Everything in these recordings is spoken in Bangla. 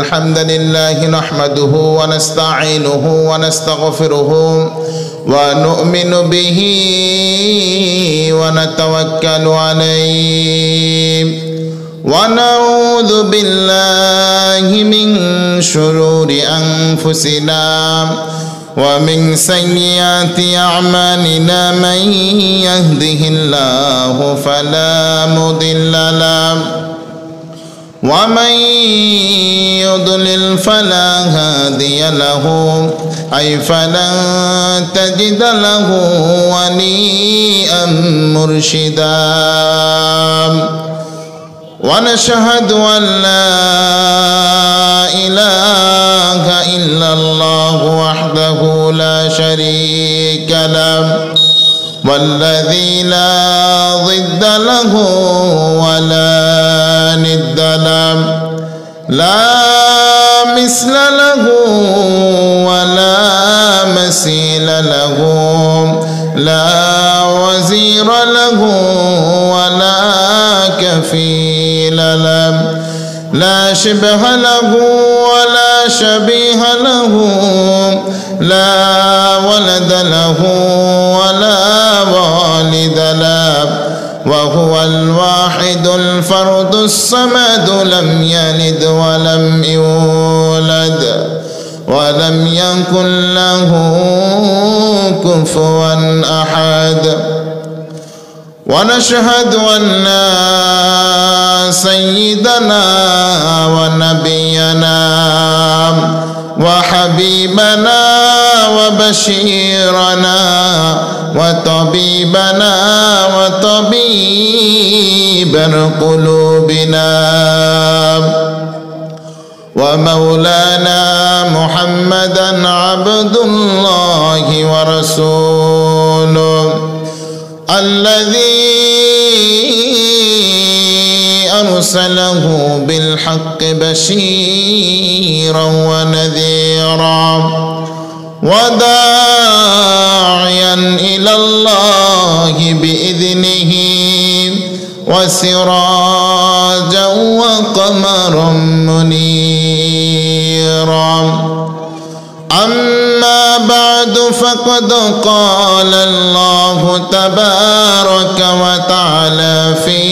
الحمد لله نحمده ونستعينه ونستغفره ونؤمن به ونتوكل عليه ونعوذ بالله من شرور أنفسنا ومن سيئات أعمالنا من يهده الله فلا مضل له ومن يضلل فلا هادي له أي فلن تجد له وليا مرشدا ونشهد أن لا إله إلا الله وحده لا شريك له والذي لا ضد له ولا ند له لا مثل له ولا مثيل له لا وزير له ولا كفيل له لا شبه له ولا شبيه له لا ولد له ولا والد له وهو الواحد الفرد الصمد لم يلد ولم يولد ولم يكن له كفوا أحد ونشهد أن سيدنا ونبينا وحبيبنا وبشيرنا وطبيبنا وطبيب قلوبنا ومولانا محمدا عبد الله ورسوله الذي أرسله بالحق بشيرا ونذيرا وداعيا إلى الله بإذنه وسراجا وقمرا منيرا أما بعد فقد قال الله تبارك وتعالى في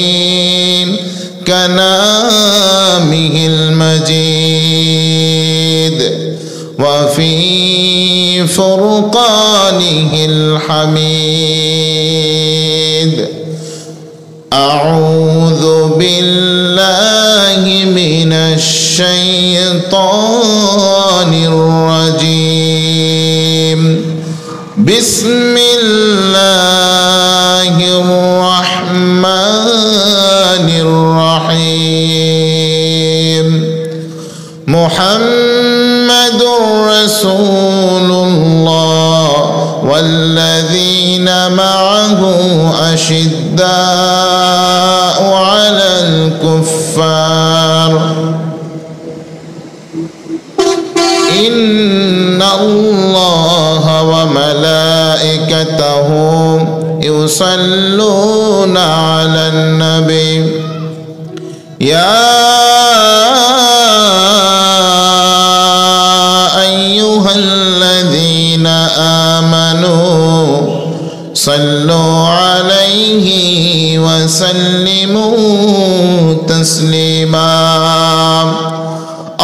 كلامه المجيد وفي فرقانه الحميد أعوذ بالله من الشيطان الرجيم بسم الله الرحمن الرحيم محمد رسول الله والذين معه أشداء على الكفار إن الله وملائكته يصلون على النبي يا أيها الذين آمنوا صلوا عليه وسلموا تسليما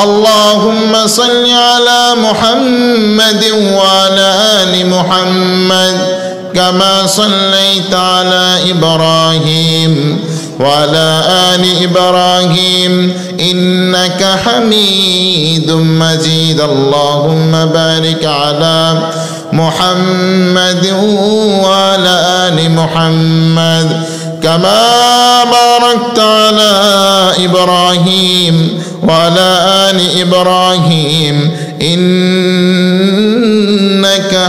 اللهم صل على محمد وعلى آل محمد كما صليت على إبراهيم وعلى آل إبراهيم إنك حميد مجيد اللهم بارك على محمد وعلى آل محمد كما باركت على إبراهيم وعلى آل إبراهيم إنك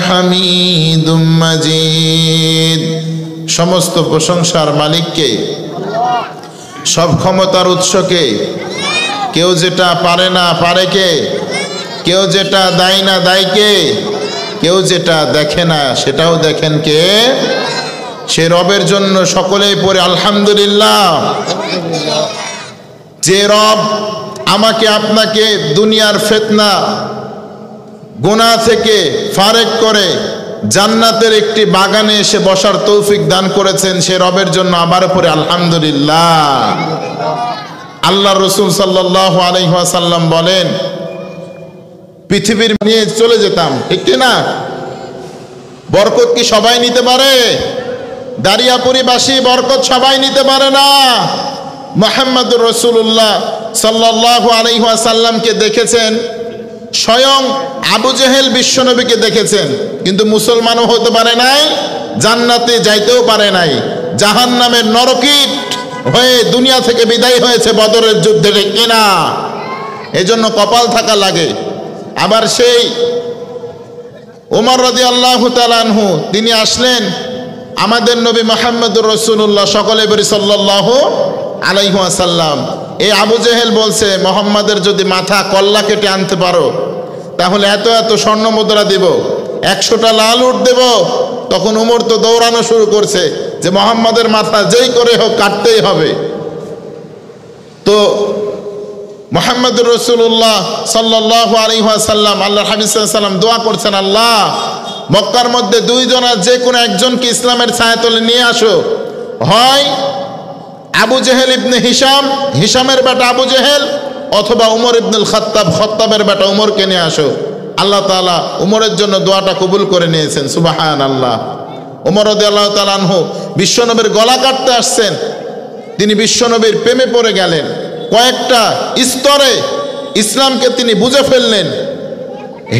حميد مجيد সমস্ত প্রশংসার মালিককে সব ক্ষমতার উৎসকে কেউ যেটা পারে না পারে কে কেউ যেটা দেয় না দেয় কে কেউ যেটা দেখে না সেটাও দেখেন কে সে রবের জন্য সকলেই পড়ে আলহামদুলিল্লাহ। যে রব আমাকে আপনাকে দুনিয়ার ফিতনা গুনাহ থেকে ফারেক করে জান্নাতের একটি বাগানে এসে বসার তৌফিক দান করেছেন, সে রবের জন্য আবার পরে আলহামদুলিল্লাহ। আল্লাহ রসুল সাল্লাল্লাহু আলাইহি ওয়াসাল্লাম বলেন, পৃথিবীর নিয়ে চলে যেতাম, ঠিক না? বরকত কি সবাই নিতে পারে? দারিয়াপুরীবাসী বরকত সবাই নিতে পারে না। মুহাম্মদুর রাসূলুল্লাহ সাল্লাল্লাহু আলাইহি ওয়াসাল্লামকে দেখেছেন, স্বয়ং আবু জেহেল বিশ্বনবীকে দেখেছেন, কিন্তু মুসলমানও হতে পারে নাই, জান্নাতে যাইতেও পারে নাই, জাহান্নামের নরকীট হয়ে দুনিয়া থেকে বিদায় হয়েছে বদরের যুদ্ধে, ঠিক কিনা? এজন্য কপাল থাকা লাগে। আবার সেই ওমর রাদিয়াল্লাহু তাআলা আনহু তিনি আসলেন, আমাদের নবী মুহাম্মদুর রাসূলুল্লাহ, সকলে বলি সাল্লাল্লাহু আলাইহি ওয়াসাল্লাম। এই আবু জেহেল বলছে, মুহাম্মাদের যদি মাথা কল্লা কেটে আনতে পারো তাহলে এত এত স্বর্ণ মুদ্রা দেব, 100টা লাল উট দেব। তখন উমর তো দৌড়ানো শুরু করছে যে মুহাম্মাদের মাথা যেই করে হোক কাটতেই হবে। তো মুহাম্মদুর রাসূলুল্লাহ সাল্লাল্লাহু আলাইহি ওয়াসাল্লাম, আল্লাহর হাবিব সাল্লাল্লাহু আলাইহি ওয়াসাল্লাম দোয়া করছেন, আল্লাহ মক্কার মধ্যে দুইজনের যে কোনো একজনকে ইসলামের ছায়াতলে নিয়ে আসো, হয় আবু জেহেল ইবনে হিশাম, হিশামের বেটা আবু জেহেল, অথবা উমর ইবনুল খাত্তাব, খাত্তাবের বেটা উমরকে নিয়ে আসো। আল্লাহ তাআলা উমরের জন্য দোয়াটা কবুল করে নিয়েছেন, সুবহানাল্লাহ। উমর রাদিয়াল্লাহু তাআলা আনহু বিশ্বনবীর গলা কাটতে আসছেন, তিনি বিশ্বনবীর প্রেমে পড়ে গেলেন, কয়েকটা স্তরে ইসলামকে তিনি বুঝে ফেললেন,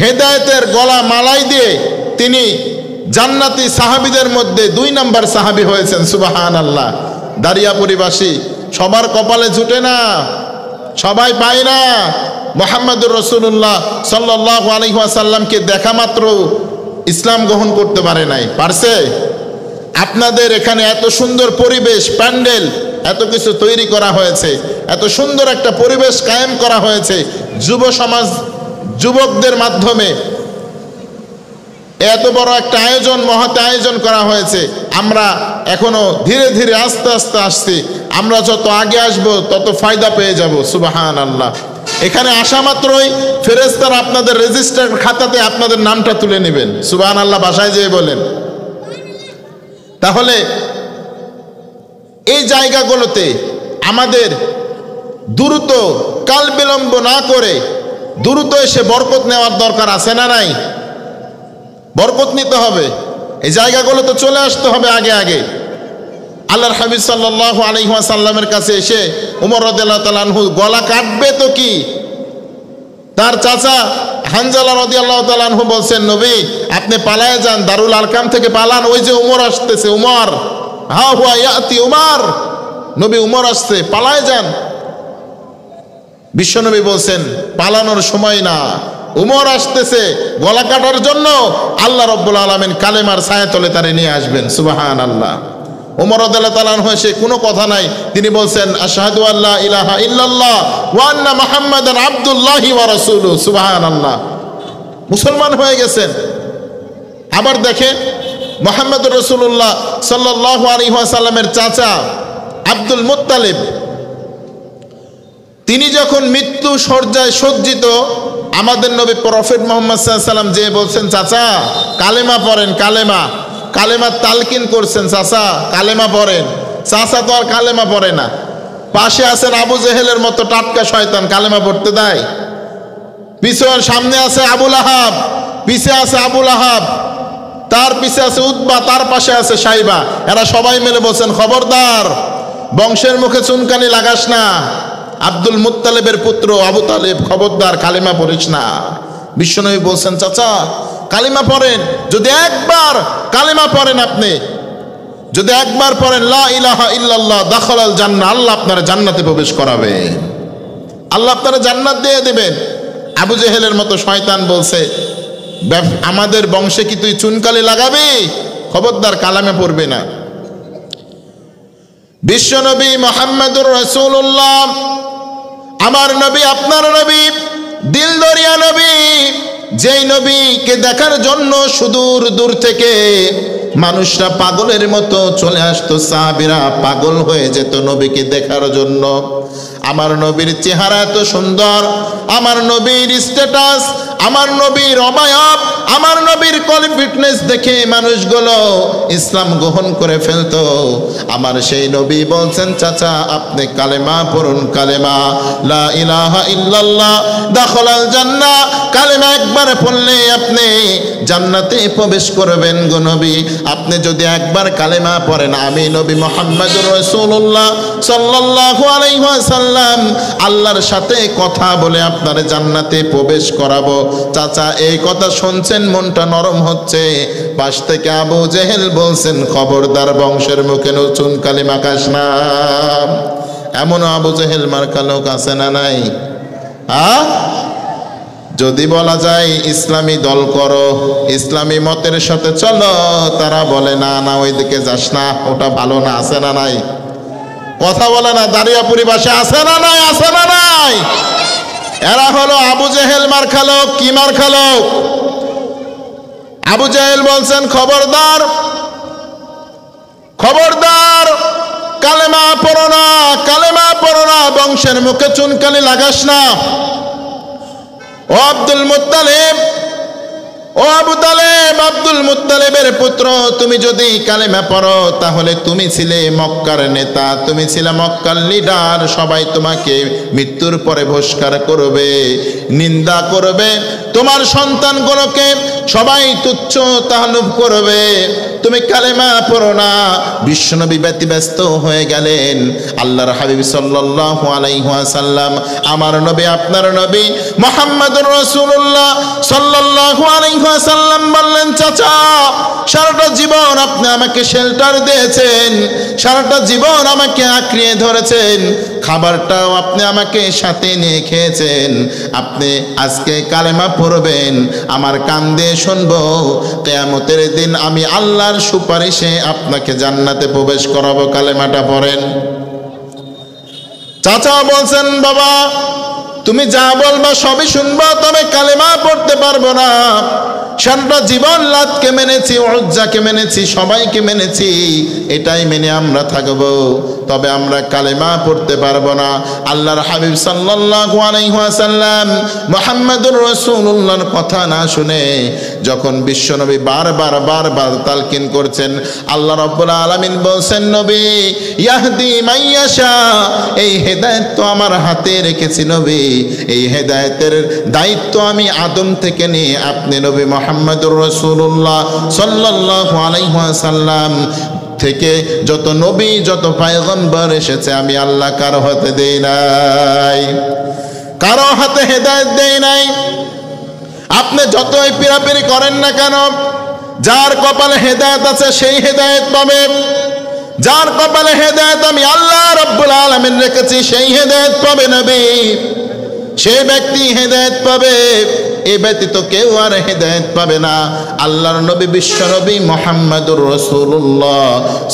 হেদায়েতের গলা মালাই দিয়ে তিনি জান্নাতি সাহাবীদের মধ্যে 2 নম্বর সাহাবী হয়েছেন, সুবহানাল্লাহ। দারিয়াপুরীবাসী সবার কপালে জুটে না, সবাই পায় না। মুহাম্মদুর রাসূলুল্লাহ সাল্লাল্লাহু আলাইহি ওয়াসাল্লামকে দেখা মাত্র ইসলাম গ্রহণ করতে পারে নাই, পারছে? আপনাদের এখানে এত সুন্দর পরিবেশ, প্যান্ডেল, এত কিছু তৈরি করা হয়েছে, এত সুন্দর একটা পরিবেশ কায়েম করা হয়েছে যুব সমাজ, যুবকদের মাধ্যমে এত বড় একটা আয়োজন, মহৎ আয়োজন করা হয়েছে। আমরা এখনো ধীরে ধীরে আস্তে আস্তে আসছি, আমরা যত আগে আসব তত ফায়দা পেয়ে যাব, সুবহানাল্লাহ। এখানে আসা মাত্রই ফেরেশতারা আপনাদের রেজিস্টার খাতাতে আপনাদের নামটা তুলে নেবেন, সুবহানাল্লাহ, বাসায় যেয়ে বলেন। তাহলে এই জায়গাগুলোতে আমাদের দ্রুত, কাল বিলম্ব না করে দ্রুত এসে বরকত নেওয়ার দরকার আছে না নাই? বরকত নিতে হবে, এই জায়গাগুলোতে চলে আসতে হবে আগে আগে। আল্লাহর হাবিব সাল্লাল্লাহু আলাইহি ওয়াসাল্লামের কাছে এসে উমর রাদিয়াল্লাহু তাআলা আনহু গলা কাটবে তো কি, তার চাচা হানজালা রাদিয়াল্লাহু তাআলা আনহু বলছেন, নবী আপনি পালায়ে যান, দারুল আরকাম থেকে পালান, ওই যে উমর আসতেছে, উমর, হা হুয়া ইয়াতি উমর, নবী উমর আসছে, পালায়ে যান। বিশ্বনবী বলছেন, পালানোর সময় না, উমর আসতেছে গলা কাটার জন্য, আল্লাহ রাব্বুল আলামিন কালেমার ছায়াতলে তারে নিয়ে আসবেন, সুবহানাল্লাহ। উমর রাদিয়াল্লাহু তাআলা আনহু এসে কোনো কথা নাই, তিনি বলছেন, আশহাদু আল্লা ইলাহা ইল্লাল্লাহ ওয়া আন্না মুহাম্মাদান আবদুল্লাহি ওয়া রাসূলুহু, সুবহানাল্লাহ, মুসলমান হয়ে গেছেন। আবার দেখেন, মুহাম্মদুর রাসূলুল্লাহ সাল্লাল্লাহু আলাইহি ওয়াসাল্লামের চাচা আব্দুল মুত্তালিব, তিনি যখন মৃত্যু শয্যায় সজ্জিত, আমাদের নবী প্রফেট মুহাম্মদ সাল্লাল্লাহু আলাইহি ওয়াসাল্লাম যে বলছেন, চাচা কালেমা পড়েন, কালেমা, কালেমা তালকিন করছেন, চাচা কালেমা পড়েন। চাচা তো আর কালেমা পড়ে না, পাশে আছেন আবু জেহেলের মতো টাটকা শয়তান, কালেমা পড়তে দেয়? পিছনে সামনে আছে আবুল আহাব, পিছে আছে আবুল আহাব, তার পিছে আছে উতবা, তার পাশে আছে সাইবা, এরা সবাই মিলে বলছেন, খবরদার বংশের মুখে চুনকানি লাগাস না, আব্দুল মুত্তালিবের পুত্র আবু তালেব, খবরদার কালিমা পড়িস না। বিশ্বনবী বলছেন, চাচা কালিমা পড়েন, যদি একবার কালিমা পড়েন, আপনি যদি একবার পড়েন লা ইলাহা ইল্লাল্লাহ দাখালাল জান্নাহ, আল্লাহ আপনার জান্নাতে প্রবেশ করাবেন, আল্লাহ আপনার জান্নাত দিয়ে দেবেন। আবু জেহেলের মতো শয়তান বলছে, আমাদের বংশে কি তুই চুনকালি লাগাবি? খবরদার কালামে পড়বে না। বিশ্বনবী মুহাম্মদুর রাসূলুল্লাহ, আমার নবী, আপনার নবী, দিল দরিয়া নবী, যেই নবীকে দেখার জন্য সুদূর দূর থেকে মানুষরা পাগলের মতো চলে আসতো, সাহাবীরা পাগল হয়ে যেত নবীকে দেখার জন্য। আমার নবীর চেহারা এত সুন্দর, আমার নবীর স্ট্যাটাস, আমার নবীর অবয়ব, আমার নবীর ফিটনেস দেখে মানুষগুলো ইসলাম গ্রহণ করে ফেলতো। আমার সেই নবী বলছেন, চাচা আপনি কালেমা পড়ুন, কালেমা লা ইলাহা ইল্লাল্লাহ দাখালাল জান্নাহ, কালেমা একবার পড়লে আপনি জান্নাতে প্রবেশ করবেন গো নবী। আপনি যদি একবার কালেমা পড়েন, আমি নবী মুহাম্মদুর রাসূলুল্লাহ সাল্লাল্লাহু আলাইহি ওয়াসাল্লাম আল্লাহর সাথে কথা বলে আপনার জান্নাতে প্রবেশ করাবো। চাচা এই কথা শুনছেন, মনটা নরম হচ্ছে। পাশ থেকে আবু জেহেল বলছেন, খবরদার বংশের মুখে নতুন কালিমা কাস না। এমন আবু জেহেল মার্কা লোক আছে না নাই? যদি বলা যায় ইসলামী দল করো, ইসলামী মতের সাথে চলো, তারা বলে না না ওইদিকে যাস না, ওটা ভালো না। আছে না নাই? কথা বলে না? দাঁড়িয়াপুরি ভাষা আছে না নাই? আছে না নাই? এরা হলো আবু জেহেল মার্কা লোক। কি মার্কা লোক? আবু জেহেল বলছেন, খবরদার খবরদার, কালেমা পড়ো না, কালেমা পড়ো না, বংশের মুখে চুনকালি লাগাস না। ও আব্দুল মুত্তালিব, ও আবু তালেব, আব্দুল মুত্তালিবের পুত্র, তুমি যদি কালেমা পড়ো তাহলে তুমি ছিলে মক্কার নেতা, তুমি ছিলে মক্কার লিডার। সবাই তোমাকে মৃত্যুর পরে বহিষ্কার করবে, নিন্দা করবে, তোমার সন্তানগুলোকে সবাই তুচ্ছ তাহলুব করবে। তুমি কালেমা পড়ো না। বিশ্বনবী ব্যতিব্যস্ত হয়ে গেলেন। আল্লাহর হাবিব সাল্লাল্লাহু আলাইহি ওয়াসাল্লাম, আমার নবী আপনার নবী মুহাম্মদুর রাসূলুল্লাহ সাল্লাল্লাহু আলাইহি ওয়াসাল্লাম বললেন, চাচা সারাটা জীবন আপনি আমাকে শেল্টার দিয়েছেন, সারাটা জীবন আমাকে আঁকড়িয়ে ধরেছেন, খাবারটাও আপনি আমাকে সাথে নিয়ে খেয়েছেন। আপনি আজকে কালেমা পড়বেন, আমার কান দিয়ে শুনবো, কিয়ামতের দিন আমি আল্লাহর সুপারিশে আপনাকে জান্নাতে প্রবেশ করাবো। কালেমাটা পড়েন। চাচা বলছেন, বাবা তুমি যা বলবা সবই শুনবো, তবে কালেমা পড়তে পারবো না। সারাটা জীবন লাতকে মেনেছি, উজ্জাকে মেনেছি, সবাইকে মেনেছি, এটাই মেনে আমরা থাকবো, তবে আমরা কালেমা পড়তে পারবো না। আল্লাহর হাবিব সাল্লাল্লাহু আলাইহি ওয়াসাল্লাম মুহাম্মদুর রাসূলুল্লাহর কথা না শুনে যখন বিশ্বনবী বারবার তালকিন করছেন, আল্লাহ রাব্বুল আলামিন বলছেন, নবী ইয়াহদি মাইয়াশা, এই হেদায়েত তো আমার হাতে রেখেছি নবী, এই হেদায়েতের দায়িত্ব আমি আদম থেকে নিয়ে আপনি নবী মুহাম্মদুর রাসূলুল্লাহ সাল্লাল্লাহু আলাইহি ওয়াসাল্লাম থেকে যত নবী যত পয়গম্বর এসেছে, আমি আল্লাহ কারো হাতে দেই নাই, কারো হাতে হেদায়েত দেই নাই। আপনি যতই পিরাপিরি করেন না কেন, যার কপালে হেদায়েত আছে সেই হেদায়েত পাবে, যার কপালে হেদায়েত আমি আল্লাহ রাব্বুল আলামিন রেখেছি সেই হেদায়েত পাবে নবী, সেই ব্যক্তি হেদায়েত পাবে। এ ব্যতীত কেউ আর হেদায়েত পাবে না। আল্লাহর নবী বিশ্ব নবী মুহাম্মদুর রাসূলুল্লাহ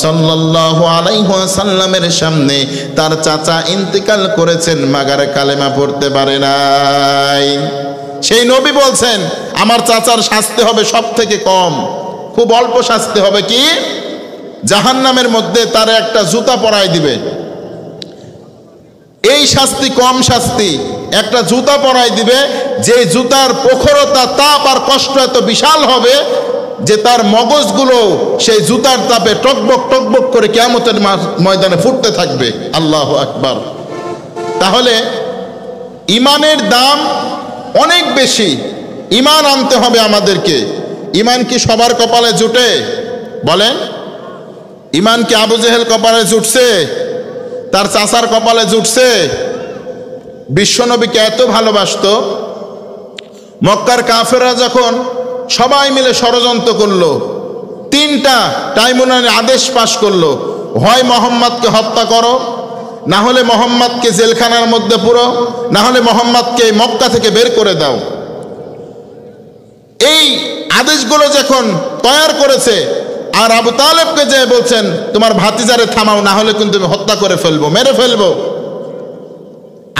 সাল্লাল্লাহু আলাইহি ওয়াসাল্লামের সামনে তার চাচা ইন্তেকাল করেছেন, মাগার কালেমা পড়তে পারে নাই। সেই নবী বলছেন, আমার চাচার শাস্তি হবে সব থেকে কম, খুব অল্প শাস্তি হবে। কি? জাহান্নামের মধ্যে তার একটা জুতা পরায় দিবে। এই শাস্তি কম শাস্তি, একটা জুতা পরাই দিবে, যে জুতার প্রখরতা, তাপ আর কষ্ট এত বিশাল হবে যে তার মগজগুলো সেই জুতার তাপে টকবক টকবক করে কিয়ামতের ময়দানে ফুটতে থাকবে। আল্লাহু আকবার। তাহলে ইমানের দাম অনেক বেশি। ইমান আনতে হবে আমাদেরকে। ইমান কি সবার কপালে জুটে? বলেন, ইমান কি আবু জেহেল কপালে জুটছে? তার চাচার কপালে জুটছে? বিশ্বনবীকে এত ভালোবাসতো, মক্কার কাফেররা যখন সবাই মিলে ষড়যন্ত্র করলো, 3টা ট্রাইব্যুনালে আদেশ পাশ করলো, হয় মোহাম্মদকে হত্যা করো, না হলে মোহাম্মদকে জেলখানার মধ্যে পুরো, না হলে মোহাম্মদকে মক্কা থেকে বের করে দাও। এই আদেশগুলো যখন তৈয়ার করেছে, আর আবু তালেবকে যে বলছেন তোমার ভাতিজারে থামাও, না হলে কিন্তু হত্যা করে ফেলবো, মেরে ফেলবো।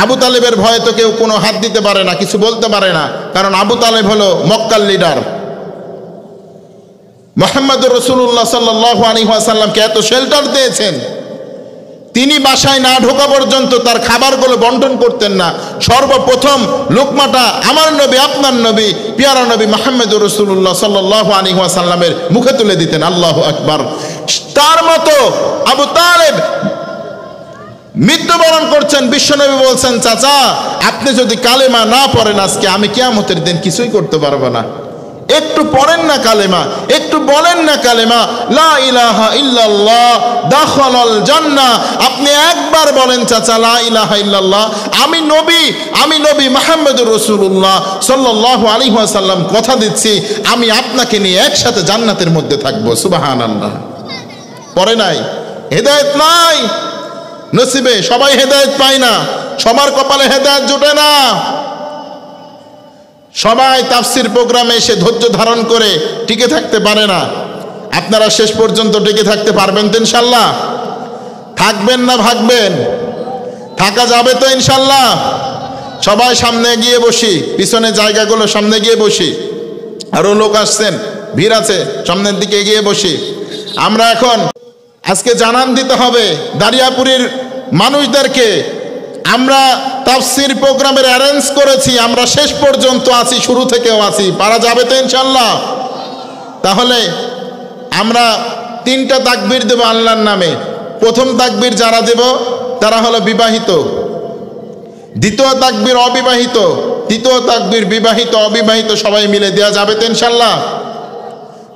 আবু তালেবের ভয়ে তো কেউ কোনো হাত দিতে পারে না, কিছু বলতে পারে না, কারণ আবু তালেব হলো মক্কার লিডার। মুহাম্মদুর রাসূলুল্লাহ সাল্লাল্লাহু আলাইহি ওয়াসাল্লামকে এত শেল্টার দিয়েছেন, তিনি বাসায় না ঢোকা পর্যন্ত তার খাবারগুলো বন্টন করতেন না। সর্বপ্রথম লোকমাটা আমার নবী, আপনার নবী, পিয়ারা নবী মুহাম্মদুর রাসূলুল্লাহ সাল্লাল্লাহু আলাইহি ওয়াসাল্লামের মুখে তুলে দিতেন। আল্লাহু আকবার। তার মতো আবু তালেব মৃত্যুবরণ করছেন, বিশ্বনবী বলছেন, চাচা আপনি যদি কালেমা না পড়েন আজকে আমি কিয়ামতের দিন কিছুই করতে পারবো না। একটু পড়েন না কালেমা, একটু বলেন না কালেমা, লা ইলাহা ইল্লাল্লাহ দাখালাল জান্নাহ। আপনি একবার বলেন চাচা লা ইলাহা ইল্লাল্লাহ, আমি নবী মুহাম্মদুর রাসূলুল্লাহ সাল্লাল্লাহু আলাইহি ওয়াসাল্লাম কথা দিচ্ছি আমি আপনাকে নিয়ে একসাথে জান্নাতের মধ্যে থাকবো। সুবহানাল্লাহ। পড়ে নাই, হেদায়েত নাই নসিবে, সবাই হেদায়েত পায় না, সবার কপালে হেদায়েত জুটে না। সবাই তাফসির প্রোগ্রামে এসে ধৈর্য ধারণ করে টিকে থাকতে পারে না। আপনারা শেষ পর্যন্ত টিকে থাকতে পারবেন তো ইনশাল্লাহ? থাকবেন না ভাগবেন? থাকা যাবে তো ইনশাল্লাহ? সবাই সামনে গিয়ে বসি, পিছনে জায়গাগুলো সামনে গিয়ে বসি। আরো লোক আসছেন, ভিড় আছে, সামনের দিকে গিয়ে বসি। আমরা এখন আজকে জানান দিতে হবে দারিয়াপুরের মানুষদেরকে, আমরা তাফসির প্রোগ্রামের অ্যারেঞ্জ করেছি, আমরা শেষ পর্যন্ত আছি, শুরু থেকেও আছি। পারা যাবে তো ইনশাল্লাহ? তাহলে আমরা 3টা তাকবীর দেব আল্লাহর নামে। প্রথম তাকবীর যারা দেব তারা হলো বিবাহিত, দ্বিতীয় তাকবীর অবিবাহিত, তৃতীয় তাকবীর বিবাহিত অবিবাহিত সবাই মিলে দেওয়া যাবে তো ইনশাল্লাহ?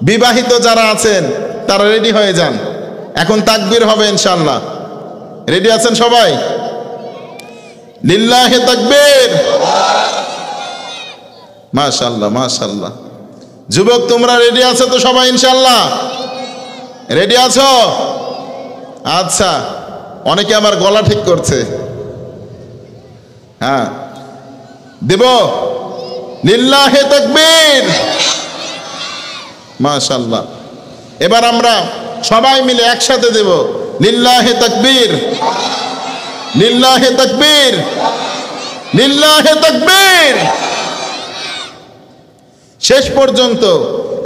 বিবাহিত যারা আছেন তারা রেডি হয়ে যান, এখন তাকবীর হবে ইনশাল্লাহ। রেডি আছেন সবাই? লিল্লাহি তাকবীর। মাশাআল্লাহ মাশাআল্লাহ। যুবক তোমরা রেডি আছো তো সবাই ইনশাআল্লাহ? রেডি আছো? আচ্ছা, অনেকে আমার গলা ঠিক করছে। হ্যাঁ দেব। লিল্লাহি তাকবীর। মাশাআল্লাহ। এবার আমরা সবাই মিলে একসাথে দেব লিল্লাহি তাকবীর, লিল্লাহি তাকবীর, লিল্লাহি তাকবীর। শেষ পর্যন্ত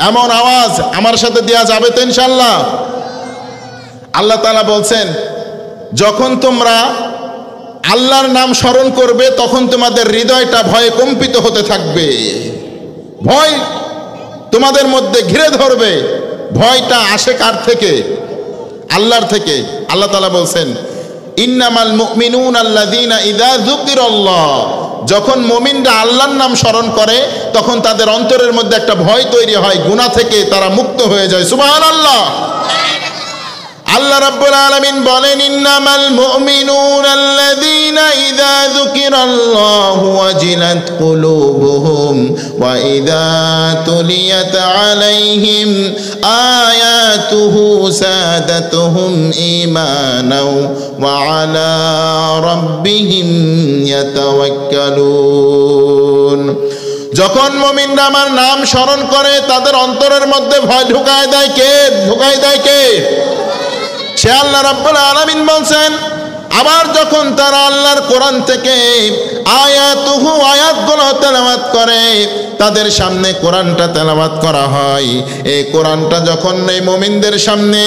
এমন আওয়াজ আমার সাথে দেয়া যাবে তো ইনশাআল্লাহ? আল্লাহ তাআলা বলছেন, যখন তোমরা আল্লাহর নাম স্মরণ করবে তখন তোমাদের হৃদয়টা ভয়ে কম্পিত হতে থাকবে, ভয় তোমাদের মধ্যে ঘিরে ধরবে। ভয়টা আসে কার থেকে? আল্লাহর থেকে। আল্লাহ তাআলা বলছেন, ইন্নামাল মুমিনুনা আল্লাযীনা ইযা যুকিরাল্লাহ, যখন মুমিনরা আল্লাহর নাম স্মরণ করে তখন তাদের অন্তরের মধ্যে একটা ভয় তৈরি হয়, গুনাহ থেকে তারা মুক্ত হয়ে যায়। সুবহানাল্লাহ। আল্লাহ রাব্বুল আলামিন বলেন, ইন্নামাল মুমিনুনা আল্লাযীনা ইযা যুকিরাল্লাহু ওয়াজিলাত কুলুবুহুম ওয়া ইযা তুলিয়াত আলাইহিম আয়াতুহু সাদাতুহুম ঈমানাও ওয়া আলা রাব্বিহিম ইয়াতাওয়াক্কালুন। যখন মুমিনরা আমার নাম স্মরণ করে তাদের অন্তরের মধ্যে ভয় ঢুকায় দেয় কে? ঢুকায় দেয় কে? সে আল্লাহ রাব্বুল আলামিন বলছেন, আবার যখন তারা আল্লাহর কোরআন থেকে আয়াতুহু আয়াতগুলো তেলাওয়াত করে, তাদের সামনে কোরআনটা তেলাওয়াত করা হয়, এই কোরআনটা যখন এই মুমিনদের সামনে,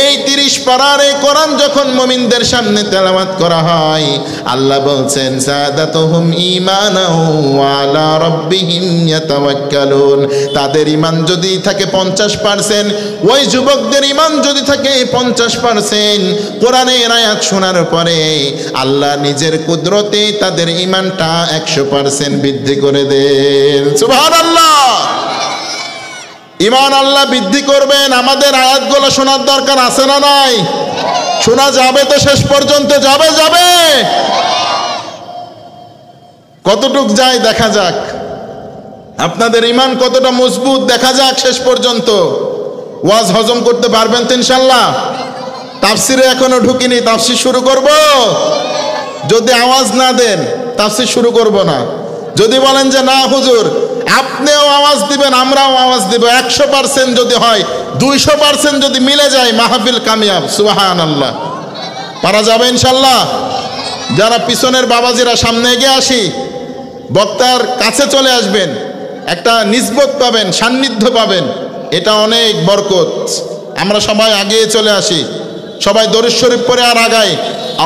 এই 30 পারার এই কোরআন যখন মুমিনদের সামনে তেলাওয়াত করা হয়, আল্লাহ বলছেন সাদাতুহুম ঈমানাও ওয়া আলা রাব্বিহিম ইয়াতাওয়াক্কালুন। তাদের ঈমান যদি থাকে 50%, ওই যুবকদের ঈমান যদি থাকে 50%, কোরআনের আয়াত শোনার পরে আল্লাহ নিজের কুদরতে তাদের ঈমানটা 100% বৃদ্ধি করে দেন। সুবহানাল্লাহ। ঈমান আল্লাহ বৃদ্ধি করবেন। আমাদের আয়াতগুলো শোনার দরকার আছে না নাই? শোনা যাবে তো শেষ পর্যন্ত? যাবে যাবে। কতটুক যায় দেখা যাক, আপনাদের ঈমান কতটা মজবুত দেখা যাক শেষ পর্যন্ত। ওয়াজ হজম করতে পারবেন তো ইনশাআল্লাহ? তাফসিরে এখনো ঢুকিনি, তাফসির শুরু করব। যদি আওয়াজ না দেন তাফসির শুরু করব না। যদি বলেন যে না হুজুর আপনিও আওয়াজ দিবেন আমরাও আওয়াজ দিব, 100% যদি হয়, 200% যদি মিলে যায়, মাহফিল কামিয়াব। সুবহানাল্লাহ। পারা যাবে ইনশাআল্লাহ? যারা পিছনের বাবাজিরা সামনে এগিয়ে আসি, বক্তার কাছে চলে আসবেন, একটা নিসবত পাবেন, সান্নিধ্য পাবেন। এটা অনেক বরকত। আমরা সবাই আগে চলে আসি, সবাই দরুদ শরীফ পড়ে আর আগাই।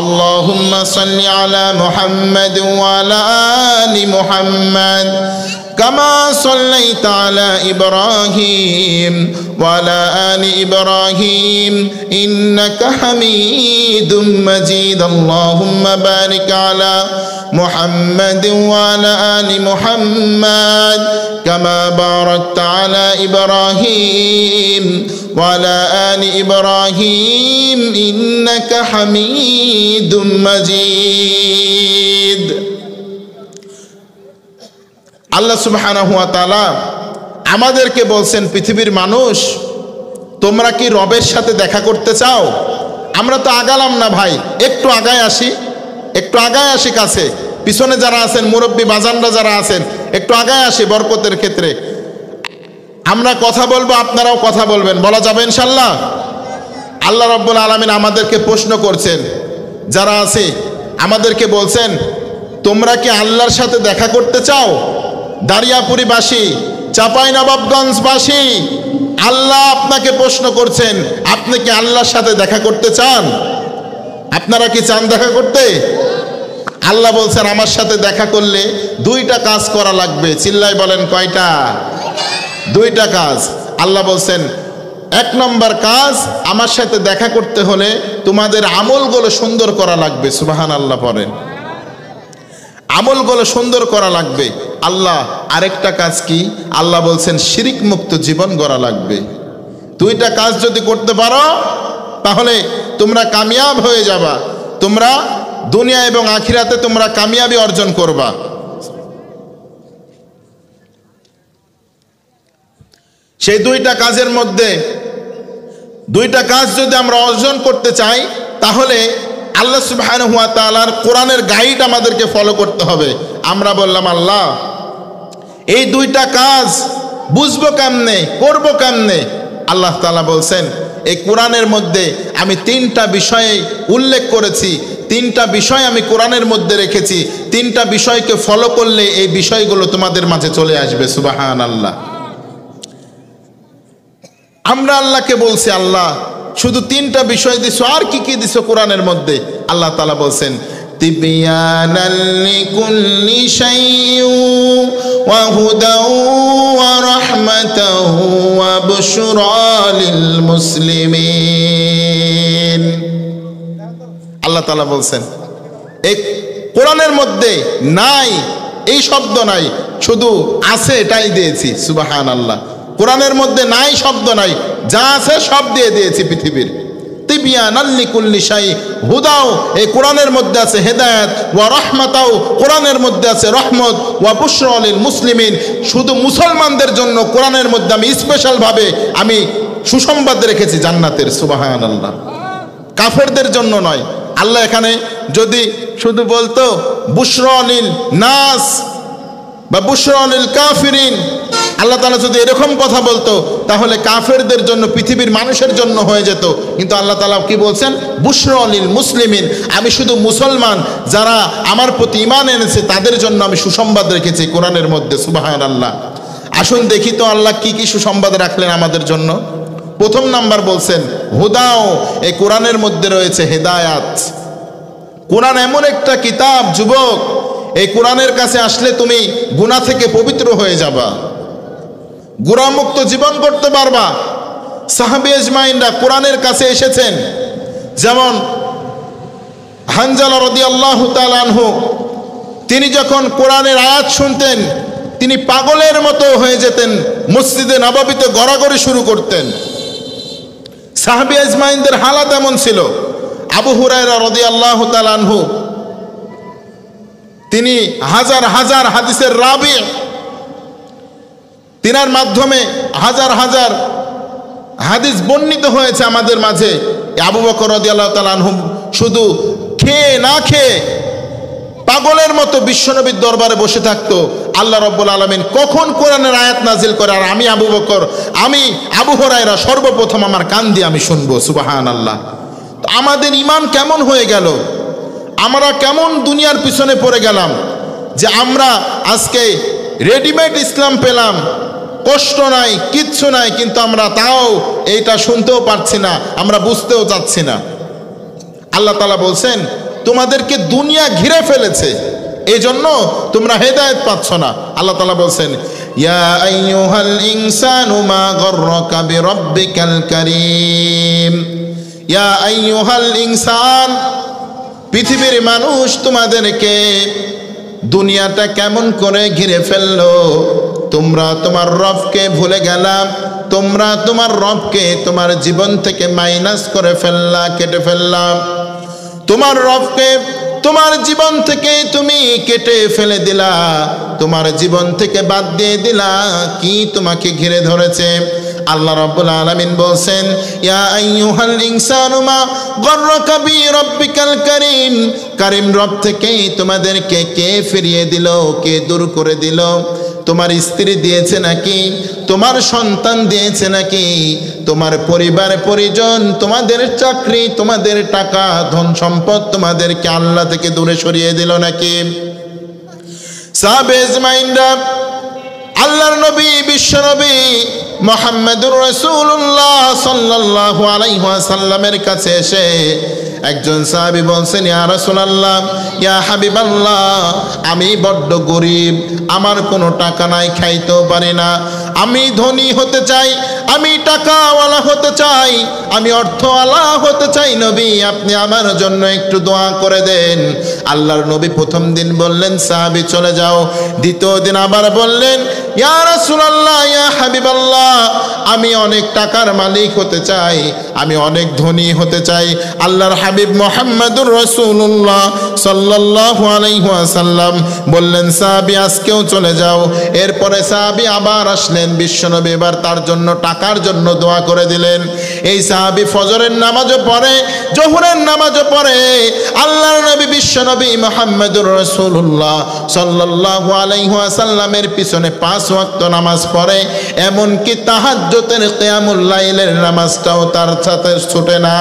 আল্লাহুম্মা সাল্লি আলা মুহাম্মাদ ওয়া আলা আলি মুহাম্মাদ কামা সাল্লাইতা আলা ইব্রাহিম ওয়া আলা আলি ইব্রাহিম ইন্নাকা হামিদুম মাজিদ। আল্লাহুম্মা বারিক আলা মুহাম্মাদ ওয়া আলা আলি মুহাম্মাদ কামা বারাকতা আলা ইব্রাহিম ওয়া আলা আলি ইব্রাহিম ইন্নাকা হামিদুম মাজিদ। আল্লাহ সুবহানাহু ওয়া তাআলা আমাদেরকে বলছেন, পৃথিবীর মানুষ তোমরা কি রবের সাথে দেখা করতে চাও? আমরা তো আগালাম না ভাই, একটু আগায় আসি, একটু আগায় আসি কাছে। পিছনে যারা আছেন মুরব্বী বাজানরা যারা আছেন, একটু আগায় আসি বরকতের ক্ষেত্রে। আমরা কথা বলবো, আপনারাও কথা বলবেন, বলা যাবে ইনশাল্লাহ। আল্লাহ রাব্বুল আলামিন আমাদেরকে প্রশ্ন করছেন, যারা আছে আমাদেরকে বলছেন, তোমরা কি আল্লাহর সাথে দেখা করতে চাও? দারিয়াপুরীবাসী, চাঁপাইনবাবগঞ্জবাসী, আল্লাহ আপনাকে প্রশ্ন করছেন, আপনি কি আল্লাহর সাথে দেখা করতে চান? আপনারা কি চান দেখা করতে? আল্লাহ বলছেন, আমার সাথে দেখা করলে দুইটা কাজ করা লাগবে। চিল্লায় বলেন কয়টা? দুইটা কাজ। আল্লাহ বলছেন, এক নম্বর কাজ, আমার সাথে দেখা করতে হলে তোমাদের আমলগুলো সুন্দর করা লাগবে। সুবহানাল্লাহ পড়েন। আমলগুলো সুন্দর করা লাগবে। আল্লাহ আরেকটা কাজ কি? আল্লাহ বলছেন, শিরিক মুক্ত জীবন গড়া লাগবে। দুইটা কাজ যদি করতে পারো তাহলে তোমরা কামিয়াব হয়ে যাবা, তোমরা দুনিয়া এবং আখিরাতে তোমরা কামিয়াবি অর্জন করবা। সেই দুইটা কাজের মধ্যে দুইটা কাজ যদি আমরা অর্জন করতে চাই তাহলে আল্লাহ সুবহানাহু ওয়া তাআলার কোরআনের গাইড আমাদেরকে ফলো করতে হবে। আমরা বললাম, আল্লাহ এই দুইটা কাজ বুঝবো কেমনে, করবো কেমনে? আল্লাহ তাআলা বলছেন, এই কোরআনের মধ্যে আমি তিনটা বিষয়ে উল্লেখ করেছি, তিনটা বিষয় আমি কোরআনের মধ্যে রেখেছি, তিনটা বিষয়কে ফলো করলে এই বিষয়গুলো তোমাদের মাঝে চলে আসবে। সুবহানাল্লাহ। আমরা আল্লাহকে বলছি, আল্লাহ শুধু তিনটা বিষয় দিছো, আর কি কি দিছো কোরআনের মধ্যে? আল্লাহ তাআলা বলছেন, তিবয়ানাল লিকুল্লি শাইইন ওয়া হুদাও ওয়া রাহমাতাও ওয়া বুশরা লিল মুসলিমিন। আল্লাহ তাআলা বলছেন, এই কোরআনের মধ্যে নাই এই শব্দ নাই, শুধু আছে এটাই দিয়েছি। সুবহানাল্লাহ। কোরআনের মধ্যে নাই শব্দ নাই, যা আছে সব দিয়ে দিয়েছি পৃথিবীর। তিবয়ানাল লিকুল্লি শাই, হুদাও এই কোরআনের মধ্যে আছে হেদায়েত, ওয়া রাহমাতাও কোরআনের মধ্যে আছে রহমত, ওয়া বুশরা লিল মুসলিমিন শুধু মুসলমানদের জন্য কোরআনের মধ্যে আমি স্পেশাল ভাবে আমি সুসংবাদ রেখেছি জান্নাতের। সুবহানাল্লাহ। কাফেরদের জন্য নয়। আল্লাহ এখানে যদি শুধু বলতো বুশরা লিল নাস বা বুশরা লিল কাফিরিন, আল্লাহ তাআলা যদি এরকম কথা বলতো তাহলে কাফেরদের জন্য, পৃথিবীর মানুষের জন্য হয়ে যেত। কিন্তু আল্লাহ তাআলা কি বলছেন? বুশরা লিল মুসলিমিন, আমি শুধু মুসলমান যারা আমার প্রতি ঈমান এনেছে তাদের জন্য আমি সুসংবাদ রেখেছি কোরআনের মধ্যে। সুবহানাল্লাহ। আসুন দেখি তো আল্লাহ কি কি সুসংবাদ রাখলেন আমাদের জন্য। প্রথম নাম্বার বলছেন হুদাও, এই কোরআনের মধ্যে রয়েছে হেদায়াত। কোরআন এমন একটা কিতাব যুবক, এই কোরআনের কাছে আসলে তুমি গুনাহ থেকে পবিত্র হয়ে যাবা, গুনাহমুক্ত জীবন করতে পারবা। সাহাবী আজমাইনরা কোরআনের কাছে এসেছেন, যেমন হানজালা রাদিয়াল্লাহু তাআলা আনহু, তিনি যখন কোরআনের আয়াত শুনতেন তিনি পাগলের মতো হয়ে যেতেন, মসজিদে নববীতে গড়াগড়ি শুরু করতেন। সাহাবী আজমাইনদের হালাত এমন ছিল। আবু হুরায়রা রাদিয়াল্লাহু তাআলা আনহু, তিনি হাজার হাজার হাদিসের রাবি, তিনার মাধ্যমে হাজার হাজার হাদিস বর্ণিত হয়েছে আমাদের মাঝে। আবু বকর রাদিয়াল্লাহু তাআলা আনহু শুধু খেয়ে না খেয়ে পাগলের মতো বিশ্বনবীর দরবারে বসে থাকতো। আল্লাহ রাব্বুল আলামিন কখন কোরআনের আয়াত নাজিল করে আর আমি আবু বকর, আমি আবু হুরায়রা সর্বপ্রথম আমার কান দিয়ে আমি শুনবো। সুবহানাল্লাহ। আমাদের ঈমান কেমন হয়ে গেল, আমরা কেমন দুনিয়ার পিছনে পড়ে গেলাম যে আমরা আজকে রেডিমেড ইসলাম পেলাম, কষ্ট নাই, কিচ্ছু নাই, কিন্তু আমরা তাও এইটা শুনতেও পারছি না, আমরা বুঝতেও চাচ্ছি না। আল্লাহ তাআলা বলছেন তোমাদেরকে দুনিয়া ঘিরে ফেলেছে, এই জন্য তোমরা হেদায়েত পাচ্ছ না। আল্লাহ তাআলা বলছেন ইয়া আইয়ুহাল ইনসানু মা গররাকা বিরাব্বিকাল কারীম। ইয়া আইয়ুহাল ইনসান, পৃথিবীর মানুষ তোমাদেরকে দুনিয়াটা কেমন করে ঘিরে ফেললো, তোমরা তোমার রবকে ভুলে গেলা, তোমরা তোমার রবকে তোমার জীবন থেকে মাইনাস করে ফেললা, কেটে ফেললা। তোমার রবকে তোমার জীবন থেকে তুমি কেটে ফেলে দিলা, তোমার জীবন থেকে বাদ দিয়ে দিলা। কি তোমাকে ঘিরে ধরেছে? আল্লাহ রাব্বুল আলামিন বলছেন ইয়া আইয়ুহাল ইনসানু মা গররাকা বিরাব্বিকাল কারীম। কারীম রব থেকে তোমাদেরকে কে ফিরিয়ে দিল, কে দূর করে দিল? তোমার স্ত্রী দিয়েছে নাকি, তোমার সন্তান দিয়েছে নাকি, তোমার পরিবার পরিজন, তোমাদের চাকরি, তোমাদের টাকা, ধন সম্পদ তোমাদেরকে আল্লাহ থেকে দূরে সরিয়ে দিল নাকি? সাহাবে আজমাইনরা আল্লাহর নবী বিশ্ব নবী মুহাম্মদুর রাসূলুল্লাহ সাল্লাল্লাহু আলাইহি ওয়াসাল্লামের কাছে এসে একজন সাহাবী বলছেন ইয়া রাসূলুল্লাহ, ইয়া হাবিবাল্লাহ, আমি বড্ড গরীব, আমার কোনো টাকা নাই, খাইতেও পারি না, আমি ধনী হতে চাই, আমি টাকাওয়ালা হতে চাই, আমি অর্থওয়ালা হতে চাই। নবী আপনি আমার জন্য একটু দোয়া করে দেন। আল্লাহর নবী প্রথম দিন বললেন সাহাবী চলে যাও। দ্বিতীয় দিন আবার বললেন ইয়া রাসূলুল্লাহ, ইয়া হাবিবাল্লাহ, আমি অনেক টাকার মালিক হতে চাই, আমি অনেক ধনী হতে চাই। আল্লাহর হাবিব মুহাম্মদুর রাসূলুল্লাহ সাল্লাল্লাহু আলাইহি ওয়াসাল্লাম বললেন সাহাবী আজকেও চলে যাও। এরপরে সাহাবী আবার আসলেন, বিশ্বনবী এবার তার জন্য টাকার জন্য দোয়া করে দিলেন। এই সাহাবী ফজরের নামাজও পড়ে, জোহরের নামাজও পড়ে। আল্লাহর নবী বিশ্বনবী মুহাম্মদুর রাসূলুল্লাহ সাল্লাল্লাহু আলাইহি ওয়াসাল্লামের পিছনে 5 ওয়াক্ত নামাজ পড়ে, এমনকি তাহাজ্জুদের কিয়ামুল লাইলের নামাজটাও তার সাথে ছুটে না।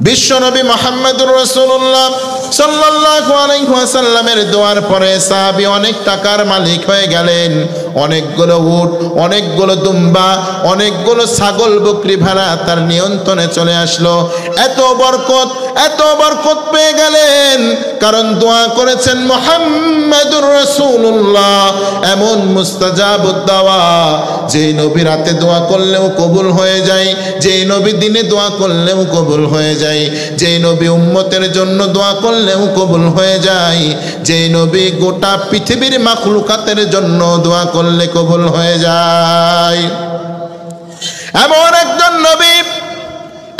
বিশ্বনবী মুহাম্মদুর রাসূলুল্লাহ সাল্লাল্লাহু আলাইহি ওয়াসাল্লামের দোয়ার পরে সাহাবী অনেক টাকার মালিক হয়ে গেলেন। অনেকগুলো উট, অনেকগুলো দুম্বা, অনেকগুলো ছাগল বকরি ভেড়া তার নিয়ন্ত্রণে চলে আসলো। এত বরকত পেয়ে গেলেন, কারণ দোয়া করেছেন মুহাম্মদুর রাসূলুল্লাহ। এমন মুস্তাজাবুদ দাওয়া, যেই নবী রাতে দোয়া করলেও কবুল হয়ে যায়, যেই নবী দিনে দোয়া করলেও কবুল হয়ে যায়, যেই নবী উম্মতের জন্য দোয়া করলেও কবুল হয়ে যায়, যেই নবী গোটা পৃথিবীর মাখলুকাতের জন্য দোয়া করলে কবুল হয়ে যায়। এমন একজন নবী,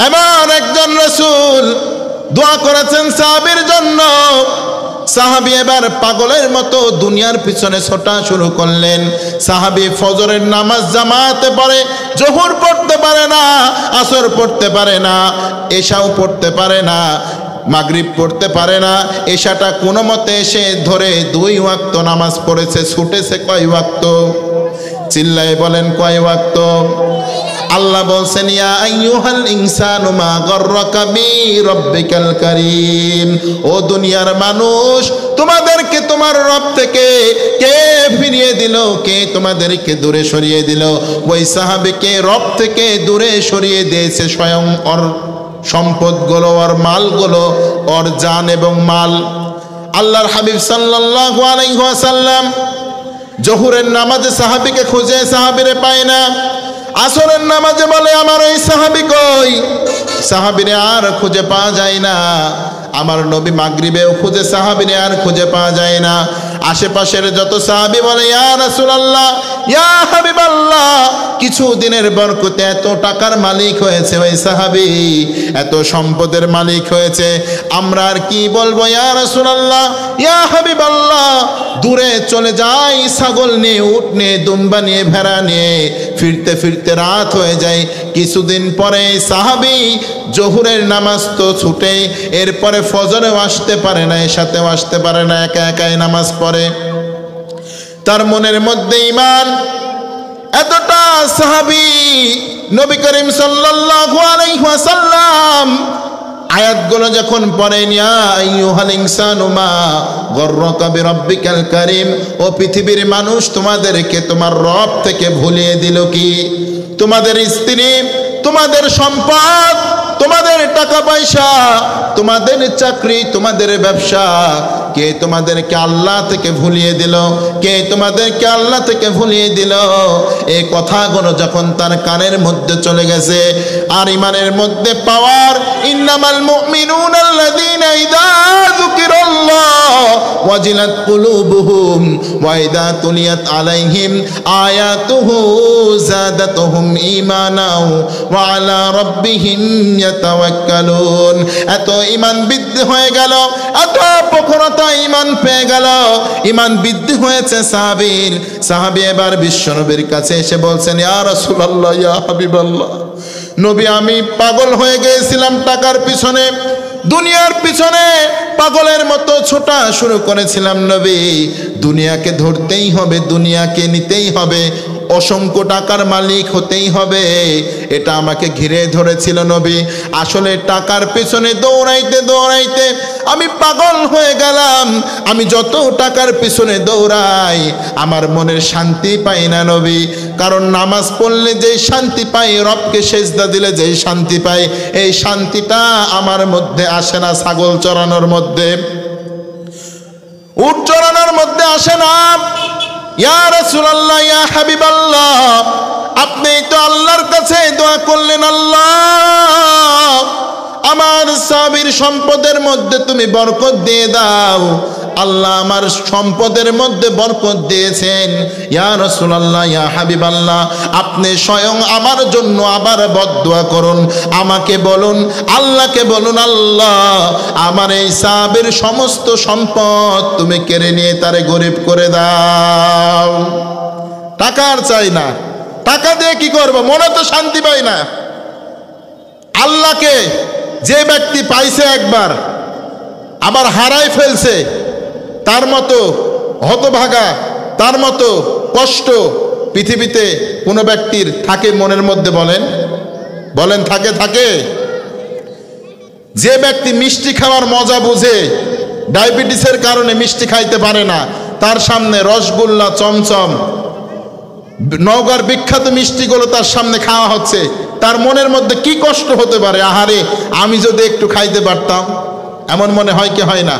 এমন একজন রাসূল দোয়া করেছেন সাহাবীর জন্য। সাহাবী এবার পাগলের মতো দুনিয়ার পিছনে ছোটা শুরু করলেন। সাহাবী ফজরের নামাজ জামাতে পড়ে, জোহর পড়তে পারে না, আসর পড়তে পারে না, এশাও পড়তে পারে না, মাগরিব পড়তে পারে না। এশাটা কোনো মতে এসে ধরে 2 ওয়াক্ত নামাজ পড়েছে। ছুটেছে কয় ওয়াক্ত? চিল্লায় বলেন কয় ওয়াক্ত? আল্লাহ বলছেন ইয়া আইয়ুহাল ইনসানু মা গররাকা বিরাব্বিকাল কারীম। ও দুনিয়ার মানুষ, তোমাদেরকে তোমার রব থেকে কে ফিরিয়ে দিল, কে তোমাদেরকে দূরে সরিয়ে দিল? ওই সাহাবীকে রব থেকে দূরে সরিয়ে দিয়েছে স্বয়ং ওর সম্পদগুলো, ওর মালগুলো, ওর জান এবং মাল। আল্লাহর হাবিব সাল্লাল্লাহু আলাইহি ওয়াসাল্লাম জোহরের নামাজে সাহাবীকে খুঁজে সাহাবীরে পায় না। আসরের নামাজে বলে আমার ওই সাহাবী কই? সাহাবীরে আর খুঁজে পাওয়া যায় না। আমার নবী মাগরিবেও খুঁজে সাহাবীরে আর খুঁজে পাওয়া যায় না। আশেপাশের যত সাহাবী বলে ইয়া রাসূলুল্লাহ, ইয়া হাবিবাল্লাহ, কিছু দিনের বরকতে এত টাকার মালিক হয়েছে ওই সাহাবী, এত সম্পদের মালিক হয়েছে, আমরা আর কি বলবো ইয়া রাসূলুল্লাহ, ইয়া হাবিবাল্লাহ। দূরে চলে যাই ছাগল নিয়ে, উট নিয়ে, দুম্বা নিয়ে, ভেড়া নিয়ে, ফিরতে ফিরতে রাত হয়ে যায়। কিছুদিন পরে সাহাবী জোহরের নামাজ তো ছুটে, এরপরে ফজরেও আসতে পারে না, এশাতেও আসতে পারে না, একা একাই নামাজ পড়ে। তার মনের মধ্যে ঈমান এতটা, সাহাবী নবী করিম সাল্লাল্লাহু আলাইহি ওয়াসাল্লাম আয়াতগুলো যখন পড়েন, ইয়া আইয়ুহাল ইনসানু মা গররাকা বিরাব্বিকাল কারীম, ও পৃথিবীর মানুষ, তোমাদেরকে তোমার রব থেকে ভুলিয়ে দিল কি? তোমাদের স্ত্রী, তোমাদের সম্পদ, তোমাদের টাকা পয়সা, তোমাদের চাকরি, তোমাদের ব্যবসা, কে তোমাদেরকে আল্লাহ থেকে ভুলিয়ে দিল? কে তোমাদেরকে আল্লাহ থেকে ভুলিয়ে দিল? এই কথাগুলো যখন তার কানের মধ্যে চলে গেছে, আর ইমানের মধ্যে পাওয়ার, ইন্নামাল মুমিনুনা আল্লাযীনা ইযা যুকিরাল্লাহ ওয়াজিলাত কুলুবুহুম ওয়া ইযা তুলিয়াত আলাইহিম আয়াতুহু যাদাতুহুম ঈমানাও ওয়া আলা রাব্বিহিম ইয়াতাওয়াক্কালুন। এত ঈমান বৃদ্ধি হয়ে গেল, এত প্রখরতা ঈমান পেয়ে গেল, ঈমান বৃদ্ধি হয়েছে সাহাবীর। সাহাবী এবার বিশ্বনবীর কাছে এসে বলছেন, ইয়া রাসূলুল্লাহ, ইয়া হাবিবাল্লাহ, নবী, আমি পাগল হয়ে গিয়েছিলাম টাকার পিছনে, দুনিয়ার পিছনে পাগলের মতো ছোটা শুরু করেছিলাম নবী। দুনিয়াকে ধরতেই হবে, দুনিয়াকে নিতেই হবে, অসংখ্য টাকার মালিক হতেই হবে, এটা আমাকে ঘিরে ধরেছিল নবী। আসলে টাকার পেছনে দৌড়াইতে দৌড়াইতে আমি পাগল হয়ে গেলাম। আমি যত টাকার পিছনে দৌড়াই আমার মনের শান্তি পাই না নবী। কারণ নামাজ পড়লে যেই শান্তি পাই, রবকে সেজদা দিলে যেই শান্তি পাই, এই শান্তিটা আমার মধ্যে আসে না। ছাগল চড়ানোর মধ্যে, উট চড়ানোর মধ্যে আসে না। ইয়া রাসূলুল্লাহ, ইয়া হাবিবাল্লাহ, আপনি তো আল্লাহর কাছে দোয়া করলেন, আল্লাহ আমার সাহাবীর সম্পদের মধ্যে তুমি বরকত দিয়ে দাও। আল্লাহ আমার সম্পদের মধ্যে বরকত দিয়েছেন। ইয়া রাসূলুল্লাহ, ইয়া হাবিবাল্লাহ, আপনি স্বয়ং আমার জন্য আবার বদদুয়া করুন, আমাকে বলুন, আল্লাহকে বলুন, আল্লাহ আমার এই সাহাবীর সমস্ত সম্পদ তুমি কেড়ে নিয়ে তারে গরিব করে দাও। টাকা আর চাই না, টাকা দিয়ে কি করব? মনে তো শান্তি পাই না। আল্লাহকে যে ব্যক্তি পাইছে একবার, আবার হারাই ফেলছে, তার মতো হতভাগা, তার মতো কষ্ট পৃথিবীতে কোনো ব্যক্তির থাকে মনের মধ্যে? বলেন বলেন, থাকে? থাকে। যে ব্যক্তি মিষ্টি খাওয়ার মজা বুঝে, ডায়াবেটিসের কারণে মিষ্টি খাইতে পারে না, তার সামনে রসগোল্লা, চমচম, নওগাঁর বিখ্যাত মিষ্টিগুলো তার সামনে খাওয়া হচ্ছে, তার মনের মধ্যে কি কষ্ট হতে পারে? আহারে, আমি যদি একটু খাইতে পারতাম। এমন মনে হয় কি হয় না?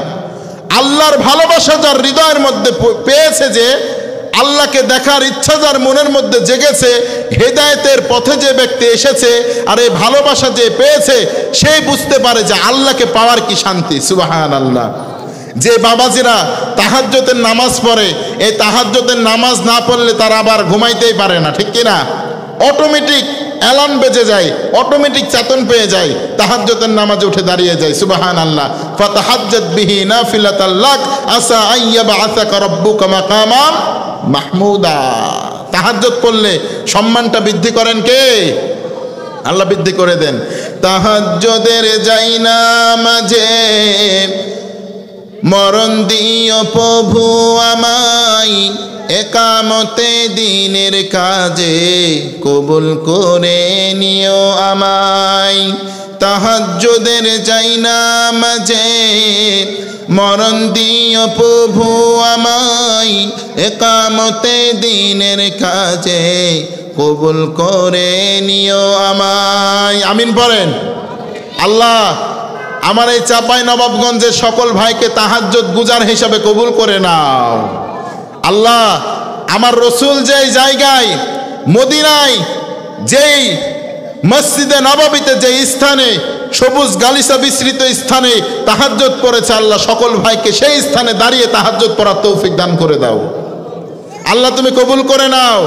আল্লাহর ভালোবাসা যার হৃদয়ের মধ্যে পেয়েছে, যে আল্লাহকে দেখার ইচ্ছা যার মনের মধ্যে জেগেছে, হেদায়েতের পথে যে ব্যক্তি এসেছে, আর এই ভালোবাসা যে পেয়েছে, সে বুঝতে পারে যে আল্লাহকে পাওয়ার কি শান্তি। সুবহানাল্লাহ। যে বাবাজিরা তাহাজ্জুদের নামাজ পড়ে, এই তাহাজ্জুদের নামাজ না পড়লে তারা আবার ঘুমাইতেই পারে না, ঠিক কিনা? অটোমেটিক অ্যালার্ম বেজে যায়, অটোমেটিক চেতন পেয়ে যায়, তাহাজ্জুদের নামাজে উঠে দাঁড়িয়ে যায়। সুবহানাল্লাহ। ফাতাহাজ্জাত বিহি নাফিলাতাল লাক আসা আইয়াবআসাকা রাব্বুকা মাকামান মাহমুদা। তাহাজ্জুদ পড়লে সম্মানটা বৃদ্ধি করেন কে? আল্লাহ বৃদ্ধি করে দেন। তাহাজ্জুদের যাই না মাঝে মরণ দিও প্রভু আমায়, একামতে দিনের কাজে কবুল করে নিও আমায়। তাহাজ্জুদের যাই না মাঝে মরণ দিও প্রভু আমায়, একামতে দিনের কাজে কবুল করে নিও আমায়। আমিন পড়েন। আল্লাহ আমার এই চাপাই নবাবগঞ্জের সকল ভাইকে তাহাজ্জুদ গুজার হিসাবে কবুল করে নাও। আল্লাহ আমার রসুল যেই জায়গায় মদিনায়, যেই মসজিদে নববীতে, যে স্থানে সবুজ গালিচা বিস্তৃত স্থানে তাহাজ্জুদ পড়েছে, আল্লাহ সকল ভাইকে সেই স্থানে দাঁড়িয়ে তাহাজ্জুদ পড়ার তৌফিক দান করে দাও। আল্লাহ তুমি কবুল করে নাও।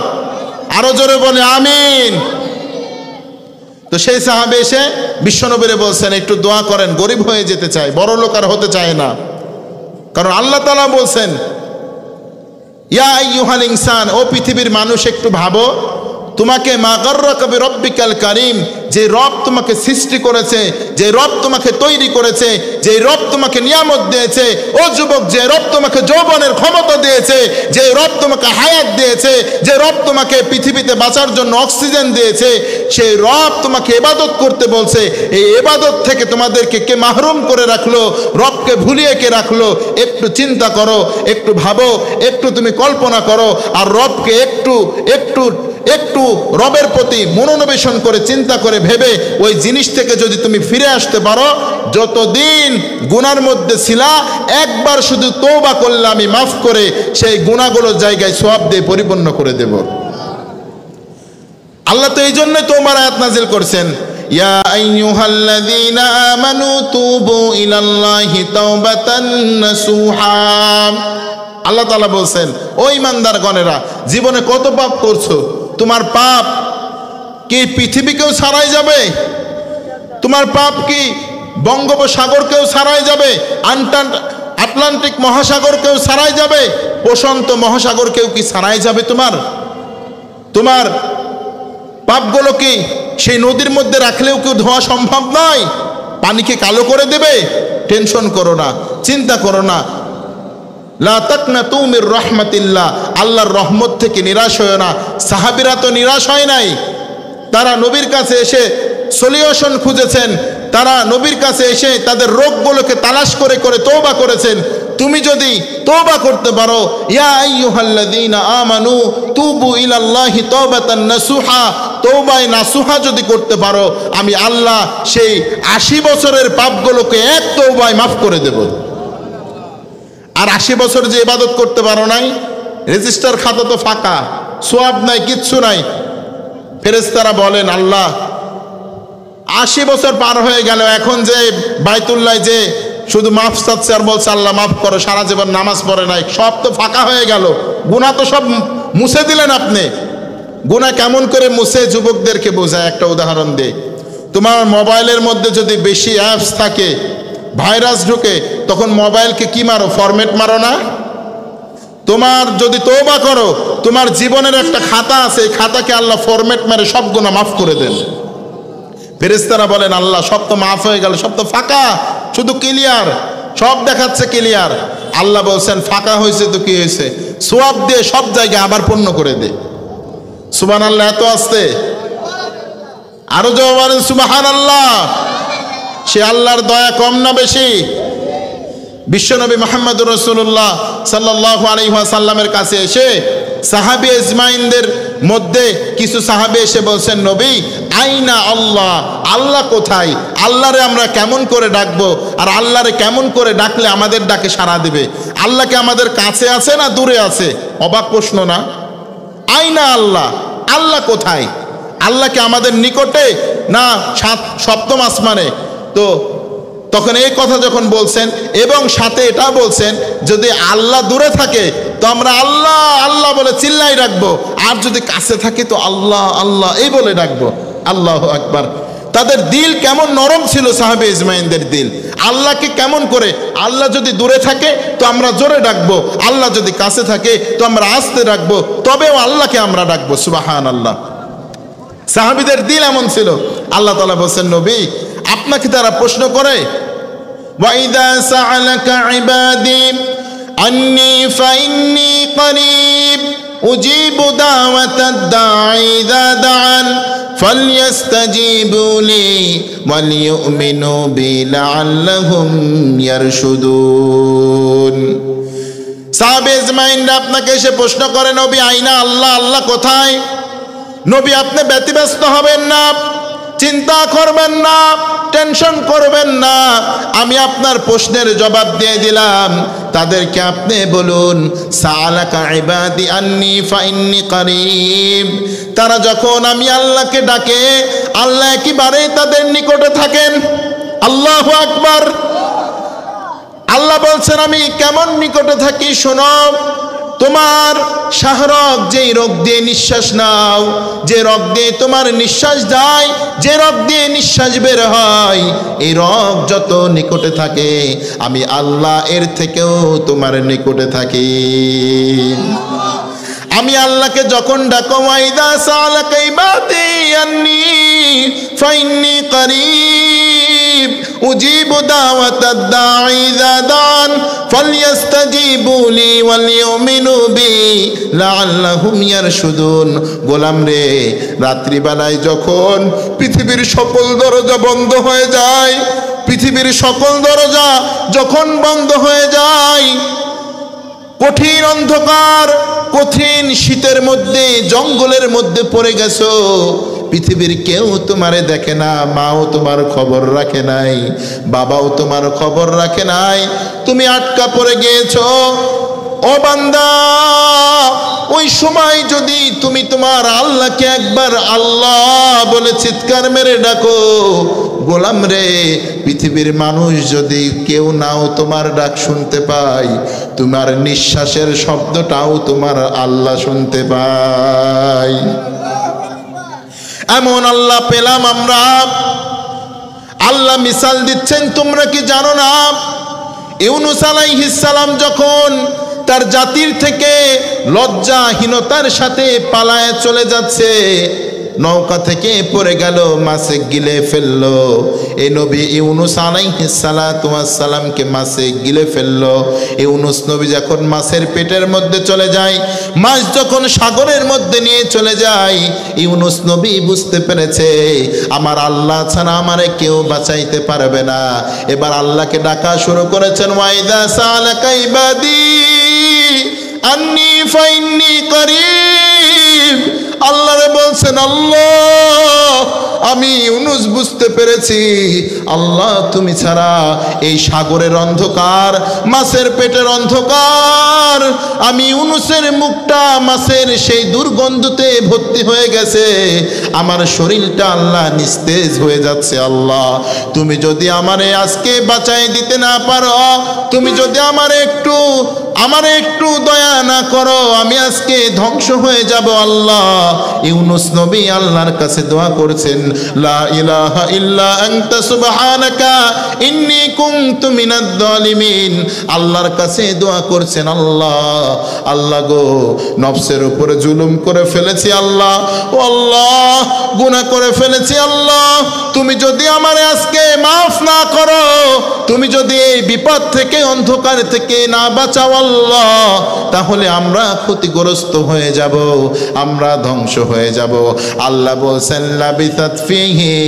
আরো জোরে বলে আমিন। তো সেই সাহাবে এসে বিশ্বনবীরে বলছেন, একটু দোয়া করেন, গরিব হয়ে যেতে চায়, বড় লোক আর হতে চায় না। কারণ আল্লাহ তাআলা বলছেন, ইয়া আইয়ুহাল ইনসান, ও পৃথিবীর মানুষ একটু ভাবো, তোমাকে মা গাররাকা বিরব্বিকাল কারীম, যে রব তোমাকে সৃষ্টি করেছে, যে রব তোমাকে তৈরি করেছে, যে রব তোমাকে নিয়ামত দিয়েছে, ও যুবক, যে রব তোমাকে যৌবনের ক্ষমতা দিয়েছে, যে রব তোমাকে হায়াত দিয়েছে, যে রব তোমাকে পৃথিবীতে বাঁচার জন্য অক্সিজেন দিয়েছে, সেই রব তোমাকে ইবাদত করতে বলছে। এই ইবাদত থেকে তোমাদেরকে কে মাহরুম করে রাখলো? রবকে ভুলিয়ে কে রাখলো? একটু চিন্তা করো, একটু ভাবো, একটু তুমি কল্পনা করো, আর রবকে একটু একটু একটু রবের প্রতি মনোনিবেশন করে চিন্তা করে ভেবে ওই জিনিস থেকে যদি তুমি ফিরে আসতে পারো, যতদিন গুনার মধ্যে ছিলা, একবার শুধু তওবা করলে আমি মাফ করে সেই গুনাহগুলোর জায়গায় সওয়াব দিয়ে পরিপূর্ণ করে দেব। আল্লাহ তো এই জন্যই তওবার আয়াত নাজিল করছেন, ইয়া আইয়ুহাল্লাযীনা আমানু তুবু ইলাল্লাহি তাওবাতান নাসুহা। আল্লাহ তাআলা বলছেন, ও ঈমানদারগণেরা, জীবনে কত পাপ করছো? তোমার পাপ কি পৃথিবীকেও ছাড়াই যাবে? তোমার পাপ কি বঙ্গোপসাগরকেও ছাড়াই যাবে? আটলান্টিক মহাসাগরকেও ছাড়াই যাবে? প্রশান্ত মহাসাগরকেও কি ছাড়াই যাবে? তোমার পাপগুলো কি সেই নদীর মধ্যে রাখলেও কেউ ধোয়া সম্ভব নয়? পানিকে কালো করে দেবে? টেনশন করো না, চিন্তা করো না। লা তাকনাতু মির রাহমাতিল্লাহ, আল্লাহর রহমত থেকে নিরাশ হয় না। সাহাবীরা তো নিরাশ হয় নাই, তারা নবীর কাছে এসে সলিউশন খুঁজেছেন, তারা নবীর কাছে এসে তাদের রোগগুলোকে তালাশ করে করে তওবা করেছেন। তুমি যদি তওবা করতে পারো, ইয়া আইয়ুহাল্লাযীনা আমানু তুবু ইলাল্লাহি তাওবাতান নাসুহা, তওবায়ে নাসুহা যদি করতে পারো, আমি আল্লাহ সেই 80 বছরের পাপগুলোকে এক তওবায় মাফ করে দেব। আর 80 বছর যে ইবাদত করতে পারো নাই, রেজিস্টার খাতা তো ফাঁকা, সওয়াব নাই, কিচ্ছু নাই। ফেরেশতারা বলেন, আল্লাহ 80 বছর পার হয়ে গেল, এখন যে বাইতুল্লাহ যে শুধু মাফ চাচ্ছে আর বলছে আল্লাহ মাফ করো, সারা জীবন নামাজ পড়ে নাই, সব তো ফাঁকা হয়ে গেল, গুনাহ তো সব মুছে দিলেন আপনি। গুনাহ কেমন করে মুছে যুবকদেরকে বোঝায় একটা উদাহরণ দেই। তোমার মোবাইলের মধ্যে যদি বেশি অ্যাপস থাকে, ভাইরাস ঢুকে, তখন মোবাইলকে কি মারো? ফরম্যাট মারো না? তোমার যদি তওবা করো, তোমার জীবনের একটা খাতা আছে, এই খাতাকে আল্লাহ ফরম্যাট মারে সব গুনাহ মাফ করে দেন। ফেরেশতারা বলেন, আল্লাহ সব তো মাফ হয়ে গেল, সব তো ফাঁকা, শুধু ক্লিয়ার, সব দেখাচ্ছে ক্লিয়ার। আল্লাহ বলছেন, ফাঁকা হয়েছে তো কি হয়েছে, সওয়াব দিয়ে সব জায়গায় আবার পূর্ণ করে দে। সুবহানাল্লাহ, এত আসতে আরো জোরে বলেন সুবহানাল্লাহ। সে আল্লাহর দয়া কম না বেশি? বিশ্বনবী মুহাম্মদুর রাসূলুল্লাহ সাল্লাল্লাহু আলাইহি ওয়াসাল্লামের কাছে এসে সাহাবী ইজমাইনদের মধ্যে কিছু সাহাবী এসে বলছেন, নবী আইনা আল্লাহ, আল্লাহ কোথায়? আল্লাহরে আমরা কেমন করে ডাকবো, আর আল্লাহরে কেমন করে ডাকলে আমাদের ডাকে সাড়া দিবে? আল্লাহকে আমাদের কাছে আছে না দূরে আছে? অবাক প্রশ্ন না? আইনা আল্লাহ, আল্লাহ কোথায়? আল্লাহকে আমাদের নিকটে না সপ্তম আসমানে? তো তখন এই কথা যখন বলছেন এবং সাথে এটা বলছেন, যদি আল্লাহ দূরে থাকে তো আমরা আল্লাহ আল্লাহ বলে চিল্লাই ডাকবো, আর যদি কাছে থাকে তো আল্লাহ আল্লাহ এই বলে ডাকবো। আল্লাহু আকবার। তাদের দিল কেমন নরম ছিল সাহাবে ইজমাইনদের দিল। আল্লাহকে কেমন করে, আল্লাহ যদি দূরে থাকে তো আমরা জোরে ডাকবো, আল্লাহ যদি কাছে থাকে তো আমরা আস্তে ডাকবো, তবেও আল্লাহকে আমরা ডাকবো। সুবহানাল্লাহ। সাহাবীদের দিল এমন ছিল। আল্লাহ তাআলা বলেন, নবী আপনাকে তারা প্রশ্ন করে, ওয়াইদা সাআলাকা ইবাদি আন্নী ফাইন্নী করিব উজিবু দাওয়াতাদ দাঈ ইযা দাআন ফালইস্তাজিবু লি ওয়ালিউমিনু বি লাআল্লাহুম ইয়ারশুদুন। সাহাবে ইজমাইনরা আপনাকে এসে প্রশ্ন করে, নবী আইনা আল্লাহ, আল্লাহ কোথায়? নবী আপনি ব্যতিব্যস্ত হবেন না, চিন্তা করবেন না, টেনশন করবেন না, আমি আপনার প্রশ্নের জবাব দিয়ে দিলাম। তাদেরকে আপনি বলুন, সাআলাকা ইবাদি আন্নী ফাইন্নী করিব। তারা যখন আমি আল্লাহকে ডাকে, আল্লাহ একেবারেই তাদের নিকটে থাকেন। আল্লাহু আকবার। আল্লাহ বলছেন, আমি কেমন নিকটে থাকি শোনো। তোমার শাহরগ, যেই রোগ দিয়ে নিঃশ্বাস নাও, যে রোগ দিয়ে তোমার নিঃশ্বাস যায়, যে রোগ দিয়ে নিঃশ্বাস বের হয়, এই রোগ যত নিকটে থাকে আমি আল্লাহ এর থেকেও তোমার নিকটে থাকি। আমি আল্লাহকে যখন ডাকো, ওয়াইদা সালাকা ইবাদি আন্নি ফাইন্নি করিব উজিবু দাওয়াতাদ দাঈ ইযা দান ফালইস্তাজিবু লি ওয়াল ইউমিনু বি লাআল্লাহুম ইয়ারশুদুন। গোলাম রে, রাত্রিবেলায় যখন পৃথিবীর সকল দরজা বন্ধ হয়ে যায়, পৃথিবীর সকল দরজা যখন বন্ধ হয়ে যায়, কঠিন অন্ধকার, কঠিন শীতের মধ্যে জঙ্গলের মধ্যে পড়ে গেছো, পৃথিবীর কেউ তোমারে দেখে না, মাও তোমার খবর রাখে নাই, বাবাও তোমার খবর রাখে নাই, তুমি আটকা পড়ে গিয়েছো। ও বান্দা, ওই সময় যদি তুমি তোমার আল্লাহকে একবার আল্লাহ বলে চিৎকার মেরে ডাকো, গোলাম রে, পৃথিবীর মানুষ যদি কেউ নাও তোমার ডাক শুনতে পায়, তোমার নিঃশ্বাসের শব্দটাও তোমার আল্লাহ শুনতে পায়। এমন আল্লাহ পেলাম আমরা। আল্লাহ মিসাল দিচ্ছেন, তোমরা কি জানো না, ইউনূস আলাইহিস সালাম যখন তার জাতির থেকে লজ্জাহীনতার সাথে পালায়ে চলে যাচ্ছে, নৌকা থেকে পড়ে গেল, মাছে গিলে ফেললো। এই নবী ইউনূস আলাইহিস সালাতু ওয়াস সালামকে মাছে গিলে ফেললো। ইউনূস নবী যখন মাছের পেটের মধ্যে চলে যায়, মাছ যখন সাগরের মধ্যে নিয়ে চলে যায়, ইউনূস নবী বুঝতে পেরেছে আমার আল্লাহ ছাড়া আমারে কেউ বাঁচাইতে পারবে না। এবার আল্লাহকে ডাকা শুরু করেছেন, ওয়াইদা সালাকা ইবাদি আন্নি ফাইন্নি করিব। আল্লাহরে বলছেন, আল্লাহ আমি ইউনূস বুঝতে পেরেছি, আল্লাহ তুমি ছাড়া এই সাগরের অন্ধকার, মাছের পেটের অন্ধকার, আমি ইউনূসের মুখটা মাছের সেই দুর্গন্ধতে ভর্তি হয়ে গেছে, আমার শরীরটা আল্লাহ নিস্তেজ হয়ে যাচ্ছে। আল্লাহ তুমি যদি আমারে আজকে বাঁচাই দিতে না পারো, তুমি যদি আমারে একটু দয়া না করো, আমি আজকে ধ্বংস হয়ে যাব। আল্লাহ ইউনূস নবী আল্লাহর কাছে দোয়া করছেন, লা ইলাহা ইল্লা আনতা সুবহানাকা ইন্নী কুনতু মিনাজ জালিমিন। আল্লাহর কাছে দোয়া করছেন, আল্লাহ গো, নফসের উপরে জুলুম করে ফেলেছি আল্লাহ, ও আল্লাহ গুনাহ করে ফেলেছি আল্লাহ, তুমি যদি আমারে আজকে মাফ না করো, তুমি যদি এই বিপদ থেকে, অন্ধকার থেকে না বাঁচাও আল্লাহ, তাহলে আমরা ক্ষতিগ্রস্ত হয়ে যাব, আমরা ধ্বংস হয়ে যাব। আল্লাহ বলছেন, লাবিসাত ফিহি,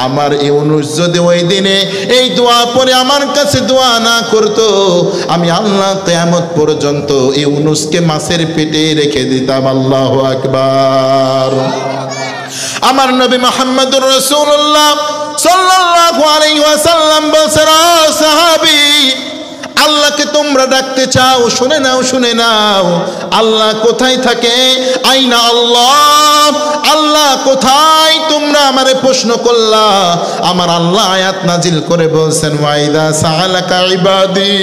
আমার ইউনূস যদি ওই দিনে এই দোয়া পড়ে আমার কাছে দোয়া না করতো, আমি আল্লাহ কিয়ামত পর্যন্ত ইউনূসকে মাছের পেটে রেখে দিতাম। আল্লাহু আকবার। আমার নবী মুহাম্মদুর রাসূলুল্লাহ সাল্লাল্লাহু আলাইহি ওয়াসাল্লাম বলছেন, ও সাহাবী, আল্লাহকে তোমরা ডাকতে চাও, শুনে নাও, শুনে নাও, আল্লাহ কোথায় থাকে? আইনা আল্লাহ, আল্লাহ কোথায়? তোমরা আমারে প্রশ্ন করলা, আমার আল্লাহ আয়াত নাজিল করে বলছেন, ওয়াইদা সাআলাকা ইবাদি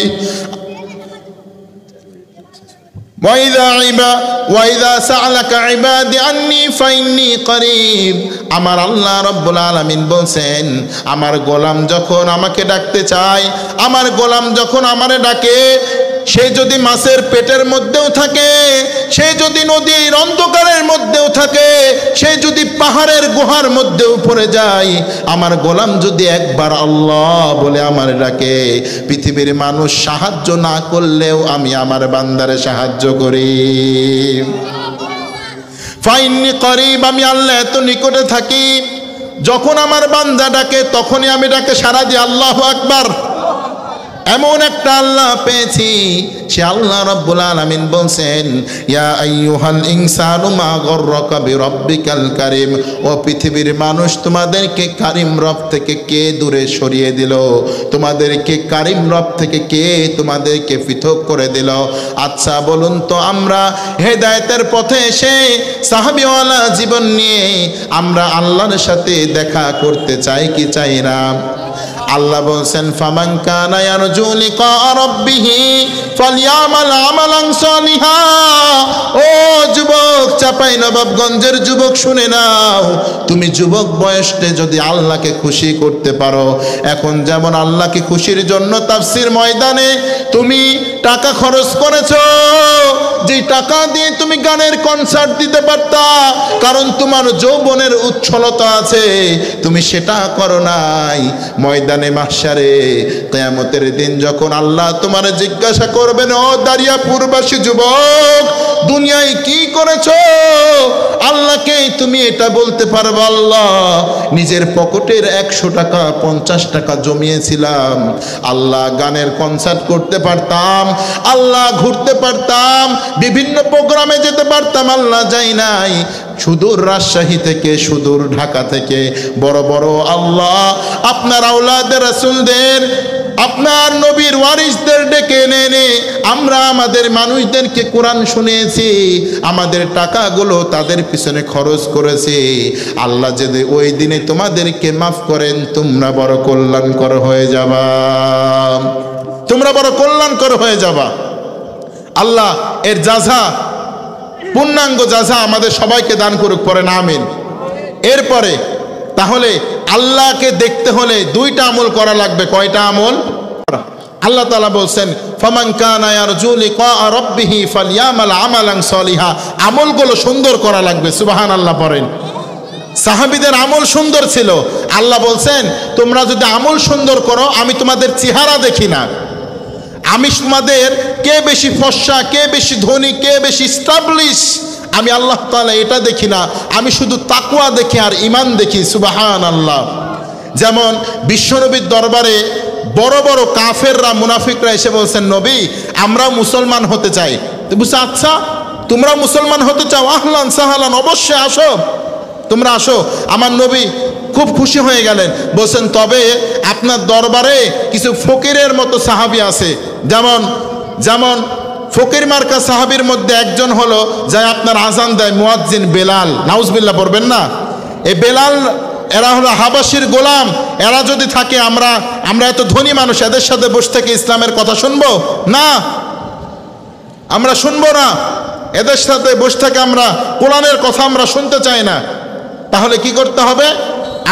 ওয়াইদা সাআলাকা ইবাদি আন্নী ফাইন্নী করিব। আমার আল্লাহ রাব্বুল আলামিন বলছেন, আমার গোলাম যখন আমাকে ডাকতে চায়, আমার গোলাম যখন আমারে ডাকে, সে যদি মাছের পেটের মধ্যেও থাকে, সে যদি নদীর অন্ধকারের মধ্যেও থাকে, সে যদি পাহাড়ের গুহার মধ্যেও পড়ে যায়, আমার গোলাম যদি একবার আল্লাহ বলে আমার ডাকে, পৃথিবীর মানুষ সাহায্য না করলেও আমি আমার বান্দারে সাহায্য করি। ফাইন্নী করিব, আমি আল্লাহ এত নিকটে থাকি, যখন আমার বান্দা ডাকে তখনই আমি ডাকে সাড়া দিই। আল্লাহু আকবার। এমন একটা আল্লাহ পেয়েছি, সে আল্লাহ রাব্বুল আলামিন বলছেন, ইয়া আইয়ুহাল ইনসানু মা গররাকা বিরাব্বিকাল কারীম। ও পৃথিবীর মানুষ, তোমাদেরকে কারীম রব থেকে কে দূরে সরিয়ে দিল? তোমাদেরকে কারীম রব থেকে কে তোমাদেরকে পৃথক করে দিল? আচ্ছা বলুন তো, আমরা হেদায়েতের পথে এসে সাহাবীওয়ালা জীবন নিয়ে আমরা আল্লাহর সাথে দেখা করতে চাই কি চাই না? আল্লাহ বলছেন, ফামান কানা ইয়ারজু লিকা রাব্বিহি ফালইয়ামাল আমালান সালিহা। ও যুবক, চাপাই নবাবগঞ্জের যুবক শুনে নাও, তুমি যুবক বয়সে যদি আল্লাহকে খুশি করতে পারো, এখন যেমন আল্লাহকে খুশির জন্য তাফসীর ময়দানে তুমি টাকা খরচ করেছো, যে টাকা দিয়ে তুমি গানের কনসার্ট দিতে পারতা, কারণ তোমার যৌবনের উচ্ছলতা আছে, তুমি সেটা করো নাই। ময়দানে মাহশারে কিয়ামতের দিন যখন আল্লাহ তোমার জিজ্ঞাসা করবেন, ও দারিয়াপুরবাসী যুবক, দুনিয়ায় কি করেছো? আল্লাহকে তুমি এটা বলতে পারবে, আল্লাহ নিজের পকেটের 100 টাকা 50 টাকা জমিয়েছিলাম, আল্লাহ গানের কনসার্ট করতে পারতাম, আল্লাহ ঘুরতে পারতাম, বিভিন্ন প্রোগ্রামে যেতে পারতাম, আল্লাহ যাই নাই। সুদূর রাজশাহী থেকে, সুদূর ঢাকা থেকে বড় বড় আল্লাহ আপনার আওলাদের রাসূলদের, আপনার নবীর ওয়ারিসদের ডেকে এনে আমরা আমাদের মানুষদেরকে কোরআন শুনিয়েছি, আমাদের টাকাগুলো তাদের পিছনে খরচ করেছি। আল্লাহ যদি ওই দিনে তোমাদেরকে মাফ করেন, তোমরা বড় কল্যাণকর হয়ে যাবা, তোমরা বড় কল্যাণকর হয়ে যাবা। আল্লাহ এর যাজা, পূর্ণাঙ্গ যাজা আমাদের সবাইকে দান করুক, পড়েন আমিন। এরপরে তাহলে আল্লাহকে দেখতে হলে 2টা আমল করা লাগবে। কয়টা আমল? আল্লাহ তাআলা বলছেন, ফামান কানা ইয়ারজু লিকা রাব্বিহি ফালইয়ামাল আমালান সলিহা। আমলগুলো সুন্দর করা লাগবে, সুবহানাল্লাহ পড়েন। সাহাবীদের আমল সুন্দর ছিল, আল্লাহ বলছেন তোমরা যদি আমল সুন্দর করো, আমি তোমাদের চেহারা দেখি না, আমি তোমাদের কে বেশি ফর্সা, কে বেশি ধনী, কে বেশি স্টাবলিশ, আমি আল্লাহ তাআলা এটা দেখি না, আমি শুধু তাকওয়া দেখি আর ঈমান দেখি, সুবহানাল্লাহ। যেমন বিশ্বনবীর দরবারে বড় বড় কাফেররা, মুনাফিকরা এসে বলছেন, নবী আমরা মুসলমান হতে চাই। তো বলছে, আচ্ছা তোমরা মুসলমান হতে চাও, আহলান সাহালান, অবশ্যই আসো, তোমরা আসো। আমার নবী খুব খুশি হয়ে গেলেন, বলছেন তবে আপনার দরবারে কিছু ফকিরের মতো সাহাবী আছে, যেমন যেমন ফকির মার্কা সাহাবীর মধ্যে একজন হলো যাই আপনার আজান দেয়, মুয়াজ্জিন বেলাল, নাউজুবিল্লাহ পড়বেন না। এই বেলাল, এরা হলো হাবাসির গোলাম, এরা যদি থাকে, আমরা এত ধনী মানুষ, এদের সাথে বসে থেকে ইসলামের কথা শুনবো না, আমরা শুনবো না, এদের সাথে বসে থেকে আমরা কোরআনের কথা আমরা শুনতে চাই না। তাহলে কি করতে হবে?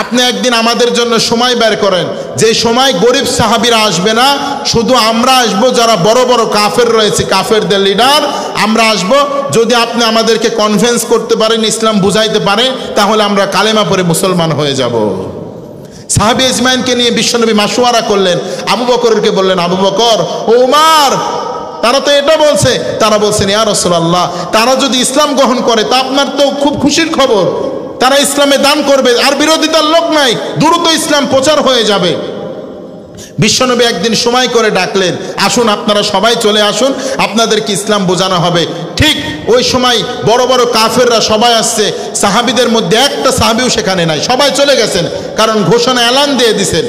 আপনি একদিন আমাদের জন্য সময় বের করেন, যে সময় গরিব সাহাবীরা আসবে না, শুধু আমরা আসবো, যারা বড় বড় কাফের রয়েছে, কাফেরদের লিডার, আমরা আসবো। যদি আপনি আমাদেরকে কনভিন্স করতে পারেন, ইসলাম বুঝাইতে পারে, তাহলে আমরা কালেমা পড়ে মুসলমান হয়ে যাব। সাহাবী ইসমাইলকে নিয়ে বিশ্বনবী মাশওয়ারা করলেন, আবু বকরকে বললেন, আবু বকর ও উমর, তারা তো এটা বলছে, তারা বলছেন ইয়া রাসূলুল্লাহ, তারা যদি ইসলাম গ্রহণ করে তা আপনার তো খুব খুশির খবর, তারা ইসলামে দান করবে, আর বিরোধিতার লোক নাই, দ্রুত ইসলাম প্রচার হয়ে যাবে। বিশ্বনবী একদিন সময় করে ডাকলেন, আসুন আপনারা সবাই চলে আসুন, আপনাদেরকে ইসলাম বোঝানো হবে। ঠিক ওই সময় বড় বড় কাফেররা সবাই আসছে, সাহাবীদের মধ্যে একটা সাহাবীও সেখানে নাই, সবাই চলে গেছেন, কারণ ঘোষণা এলান দিয়ে দিয়েছেন।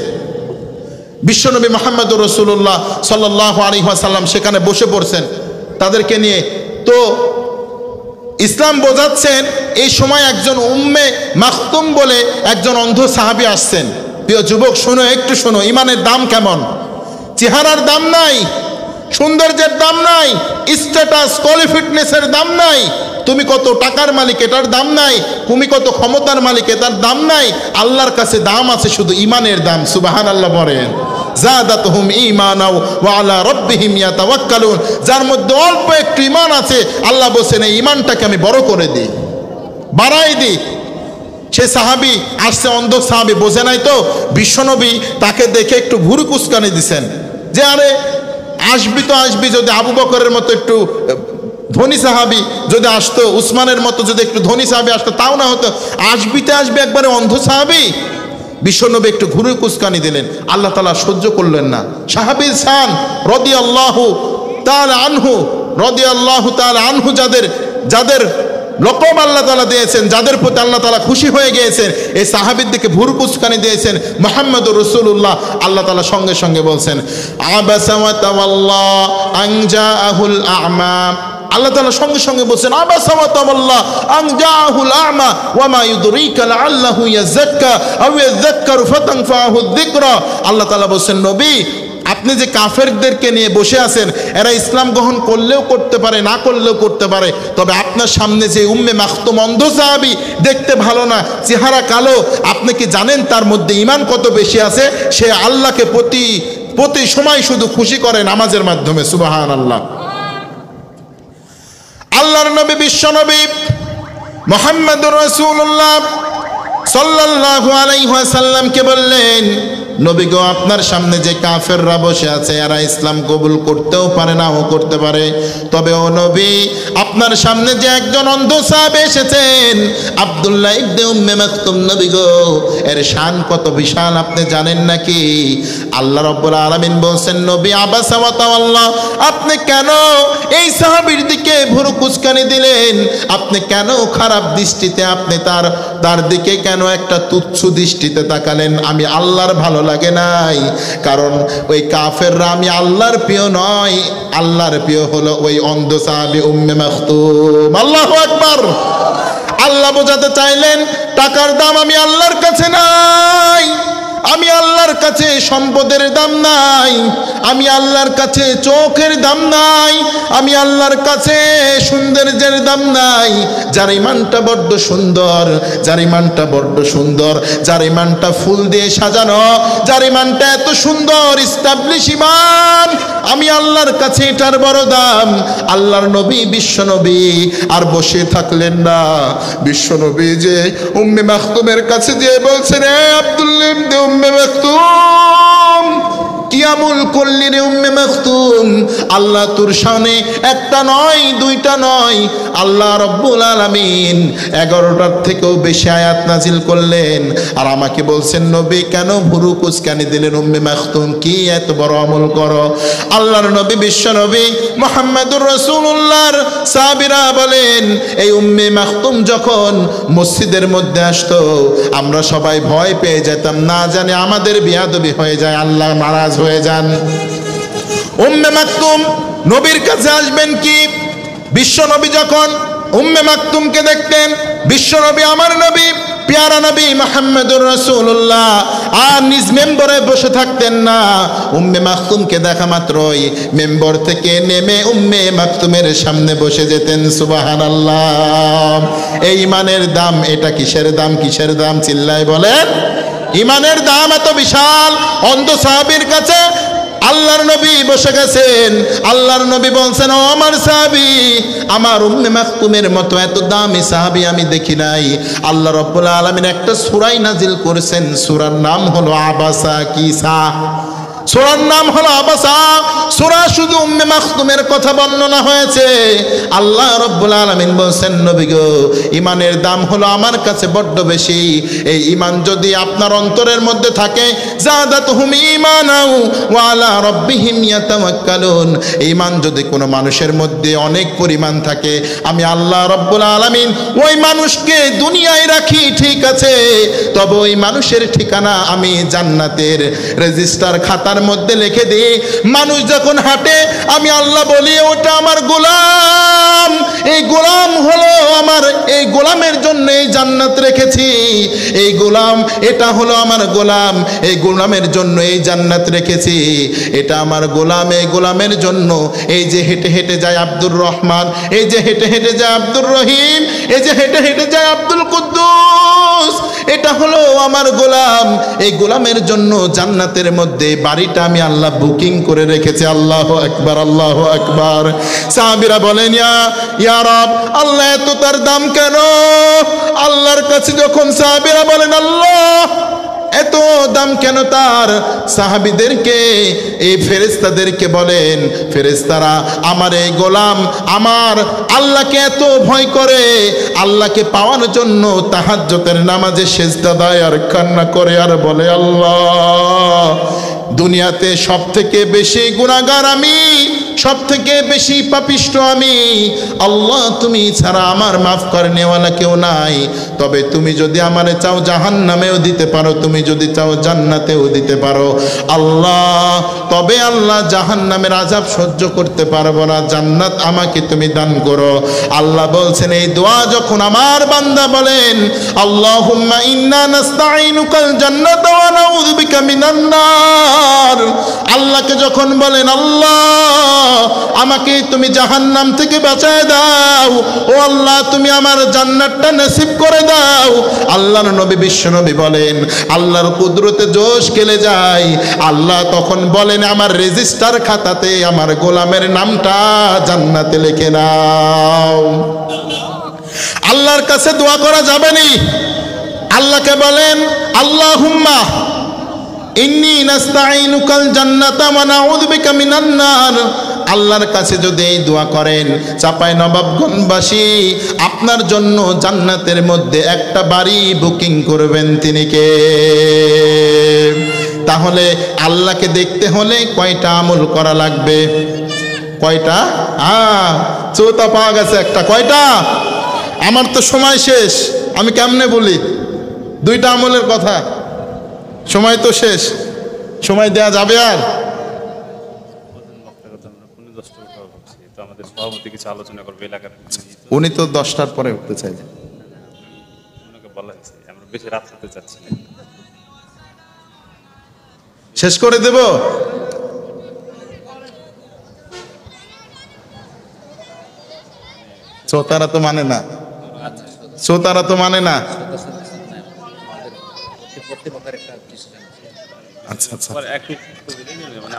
বিশ্বনবী মুহাম্মদুর রাসূলুল্লাহ সাল্লাল্লাহু আলাইহি ওয়াসাল্লাম সেখানে বসে পড়ছেন তাদেরকে নিয়ে। তো ইসলাম বোঝাচ্ছেন, এই সময় একজন উম্মে মাখতুম বলে একজন অন্ধ সাহাবী আসছেন। প্রিয় যুবক শোনো, একটু শোনো, ইমানের দাম কেমন। চেহারার দাম নাই, সৌন্দর্যের দাম নাই, স্ট্যাটাস কোয়ালিফিটনেসের দাম নাই, তুমি কত টাকার মালিক এটার দাম নাই, তুমি কত ক্ষমতার মালিক এটার দাম নাই। আল্লাহর কাছে দাম আছে শুধু ইমানের দাম, সুবহানাল্লাহ বলেন। জাদাতহুম ঈমানাও ওয়া আলা রাব্বিহিম ইয়াতাওয়াক্কালুন। যার মধ্যে অল্প একটু ঈমান আছে, আল্লাহ বলেন এই ঈমানটাকে আমি বড় করে দিই, বাড়াই দিই। সে সাহাবী আসছে, অন্ধ সাহাবী, বোঝে নাই তো। বিশ্বনবী তাকে দেখে একটু ভুরু কুচকানি দিছেন, যে আরে আসবি তো আসবি, যদি আবু বকরের মতো একটু ধনী সাহাবী যদি আসতো, উসমানের মতো যদি একটু ধনী সাহাবী আসতো, তাও না হতো, আসবিতে আসবে একবারে অন্ধ সাহাবী। বিশ্বনবী একটু ঘুরে কুচকানি দিলেন, আল্লাহ তাআলা সহ্য করলেন না। সাহাবীর শান রাদিয়াল্লাহু তাআলা আনহু, রাদিয়াল্লাহু তাআলা আনহু, যাদের লকব আল্লাহ তাআলা দিয়েছেন, যাদের প্রতি আল্লাহ তাআলা খুশি হয়ে গিয়েছেন, এই সাহাবীর দিকে ভুরু কুচকানি দিয়েছেন মুহাম্মদুর রাসূলুল্লাহ। আল্লাহ তাআলা সঙ্গে সঙ্গে বলছেন, আবাসা ওয়া তাওয়াল্লা আন জাআহুল আ'মা। আল্লাহ তাআলা সঙ্গে সঙ্গে বলছেন, আবাসা ওয়া তাওয়াল্লা আন জাআহুল আ'মা ওয়া মা ইউদরিকা লাআল্লাহু ইয়াযাক্কা আও ইয়াযাক্কারু ফাতানফাহু যিকরা। আল্লাহ তাআলা বলছেন, নবী আপনি যে কাফেরদেরকে নিয়ে বসে আছেন, এরা ইসলাম গ্রহণ করলেও করতে পারে, না করলেও করতে পারে, তবে আপনার সামনে যে উম্মে মাখতুম অন্ধ সাহাবী, দেখতে ভালো না, চেহারা কালো, আপনি কি জানেন তার মধ্যে ঈমান কত বেশি আছে? সে আল্লাহকে প্রতি সময় শুধু খুশি করে নামাজের মাধ্যমে। সুবহানাল্লাহ। আল্লাহর নবী বিশ্ব নবী মুহাম্মদুর রাসূলুল্লাহ সাল্লাল্লাহু আলাইহি ওয়াসাল্লামকে বললেন, নবী গো, আপনার সামনে যে কাফেররা বসে আছে এরা ইসলাম কবুল করতেও পারে, নাও করতে পারে, তবে ও নবী, আপনার সামনে যে একজন অন্ধ সাহাবী এসেছেন আব্দুল্লাহ ইবনে উম্মে মাকতুম, নবী গো, এর শান কত বিশাল আপনি জানেন নাকি? আল্লাহ রাব্বুল আলামিন বলছেন, নবী আবাসা ওয়া তাওয়াল্লা, আপনি কেন এই সাহাবীর দিকে ভুরু কুচকানি দিলেন? আপনি কেন খারাপ দৃষ্টিতে আপনি তার দিকে কেন একটা তুচ্ছ দৃষ্টিতে তাকালেন? আমি আল্লাহর ভালো লাগে নাই, কারণ ওই কাফেররা আমি আল্লাহর প্রিয় নয়, আল্লাহর প্রিয় হলো ওই অন্ধ সাহাবী উম্মে মাকতুম। আল্লাহু আকবার। আল্লাহ বোঝাতে চাইলেন টাকার দাম আমি আল্লাহর কাছে নাই, আমি আল্লাহর কাছে সম্পদের দাম নাই, আমি আল্লাহর কাছে চোখের দাম নাই, আমি আল্লাহর কাছে সৌন্দর্যের দাম নাই। যার ইমানটা বড্ড সুন্দর, যার ইমানটা বড্ড সুন্দর, যার ইমানটা ফুল দিয়ে সাজানো, যার ইমানটা এত সুন্দর ইস্টাবলিশ ইমান, আমি আল্লাহর কাছে এটার বড় দাম। আল্লাহর নবী বিশ্ব নবী আর বসে থাকলেন না, বিশ্ব নবী যে উম্মে মাকতুমের কাছে যেয়ে বলছেন, হে আব্দুল্লাহ ইবনে উম্মে মাকতুম, কি আমল করলি রে উম্মে মাকতুম? আল্লাহ তোর সামনে একটা নয়, দুইটা নয়, আল্লাহ রব্বুল আলামিন 11টার থেকেও বেশি আয়াত নাজিল করলেন, আর আমাকে বলছেন নবী কেন ভুরু কুচকানি দিলেন? উম্মে মাকতুম কি এত বড় আমল করো? আল্লাহর নবী বিশ্ব নবী মুহাম্মদুর রাসূলুল্লাহর সাহাবীরা বলেন, এই উম্মে মাকতুম যখন মসজিদের মধ্যে আসতো আমরা সবাই ভয় পেয়ে যেতাম, না জানি আমাদের বিয়াদবি হয়ে যায়, আল্লাহ নারাজ হয়ে যান। উম্মে মাকতুম নবীর কাছে আসবেন কি? বিশ্ব নবী যখন উম্মে মাকতুমকে দেখতেন, বিশ্ব নবী আমার নবী প্যারা নবী মুহাম্মদুর রাসূলুল্লাহ আর নিজ মেম্বরে বসে থাকতেন না, উম্মে মাকতুমকে দেখা মাত্রই মেম্বর থেকে নেমে উম্মে মাকতুমের সামনে বসে যেতেন। সুবহানাল্লাহ। এই ইমানের দাম, এটা কিসের দাম? কিসের দাম? চিল্লায় বলেন। ইমানের দাম এত বিশাল। অন্ধ সাহাবীর কাছে আল্লাহর নবী বসে গেছেন, আল্লাহর নবী বলছেন, ও আমার সাহাবী, আমার উম্মে মাকতুমের মতো এত দামি সাহাবী আমি দেখি নাই। আল্লাহ রাব্বুল আলামিন একটা সূরা নাজিল করেছেন, সূরার নাম হলো আবাসা কিসা। সূরার নাম হলো আবাসা। সূরা শুধু উম্মে মাকতুমের কথা বর্ণনা হয়েছে। আল্লাহ রাব্বুল আলামিন বলেন, নবী গো, ঈমানের দাম হলো আমার কাছে বড্ড বেশি। এই ঈমান যদি আপনার অন্তরের মধ্যে থাকে, যাদাতুহুম ঈমানাও ওয়া আলা রাব্বিহিম ইয়াতাওয়াক্কালুন, ঈমান যদি কোনো মানুষের মধ্যে অনেক পরিমাণ থাকে, আমি আল্লাহ রাব্বুল আলামিন ওই মানুষকে দুনিয়ায় রাখি ঠিক আছে, তবে ওই মানুষের ঠিকানা আমি জান্নাতের রেজিস্টার খাতার মধ্যে লিখে দিই। মানুষ যখন হাঁটে আমি আল্লাহ বলি ওটা আমার গোলাম, এই গোলাম হলো আমার, এই গোলামের জন্য এই জান্নাত রেখেছি, এই গোলাম এটা হলো আমার গোলাম, এই গোলামের জন্য এই জান্নাত রেখেছি, এটা আমার গোলাম, এই গোলামের জন্য এই যে হেঁটে হেঁটে যায় আব্দুর রহমান, এই যে হেঁটে হেঁটে যায় আব্দুর রহিম, এই যে হেঁটে হেঁটে যায় আব্দুল কুদ্দুস, এটা হলো আমার গোলাম, এই গোলামের জন্য জান্নাতের মধ্যে বাড়িটা আমি আল্লাহ বুকিং করে রেখেছি। আল্লাহু আকবার, আল্লাহু আকবার। সাহাবীরা বলেন, ইয়া রব, আল্লাহ এত তার দাম কেন? আল্লাহর কাছে যখন সাহাবীরা বলেন আল্লাহ এত দাম কেন তার, সাহাবীদেরকে এই ফেরেশতাদেরকে বলেন, ফেরেশতারা আমার এই গোলাম আমার আল্লাহকে এত ভয় করে, আল্লাহকে পাওয়ার জন্য তাহাজ্জুদের নামাজে সিজদা দেয় আর কান্না করে আর বলে, আল্লাহ দুনিয়াতে সব থেকে বেশি গুনাহগার আমি, সবথেকে বেশি পাপিষ্ঠ আমি। আল্লাহ তুমি ছাড়া আমার মাফ করে নেওয়ালা কেউ নাই। তবে তুমি যদি আমারে চাও জাহান্নামেও দিতে পারো, তুমি যদি চাও জান্নাতেও দিতে পারো আল্লাহ। তবে আল্লাহ জাহান্নামের আযাব সহ্য করতে পারবো না, জান্নাত আমাকে তুমি দান করো। আল্লাহ বলছেন এই দোয়া যখন আমার বান্দা বলেন আল্লাহুম্মা ইন্না নাস্তাঈনুকাল জান্নাতা ওয়া নাউযু বিকা মিনান নার, আল্লাহকে যখন বলেন আল্লাহ আমাকে তুমি জাহান্নাম থেকে বাঁচায় দাও, ও আল্লাহ তুমি আমার জান্নাতটা নসিব করে দাও, আল্লাহর নবী বিশ্বনবী বলেন আল্লাহর কুদরতে জোশ খেলে যায়। আল্লাহ তখন বলেন আমার রেজিস্টার খাতাতে আমার গোলামের নামটা জান্নাতে লিখে নাও। আল্লাহর কাছে দোয়া করা যাবে না। আল্লাহকে বলেন আল্লাহুম্মা ইন্নী নাস্তাঈনুকাল জান্নাতা ওয়া নাউযু বিকা মিনান নার। আল্লাহর কাছে যদি এই দোয়া করেন চাঁপাইনবাবগঞ্জবাসী আপনার জন্য জান্নাতের মধ্যে একটা বাড়ি বুকিং করবেন, তিনি কে? তাহলে আল্লাহকে দেখতে হলে কয়টা আমল করা লাগবে? কয়টা? চৌথা পাওয়া গেছে একটা। কয়টা? আমার তো সময় শেষ, আমি কেমনে বলি? দুইটা আমলের কথা, সময় তো শেষ, সময় দেয়া যাবে আর? উনি তো 10টার পরে উঠতে চাইছেন, শেষ করে দেব। শ্রোতারা তো মানে না, শ্রোতারা তো মানে না। আচ্ছা আচ্ছা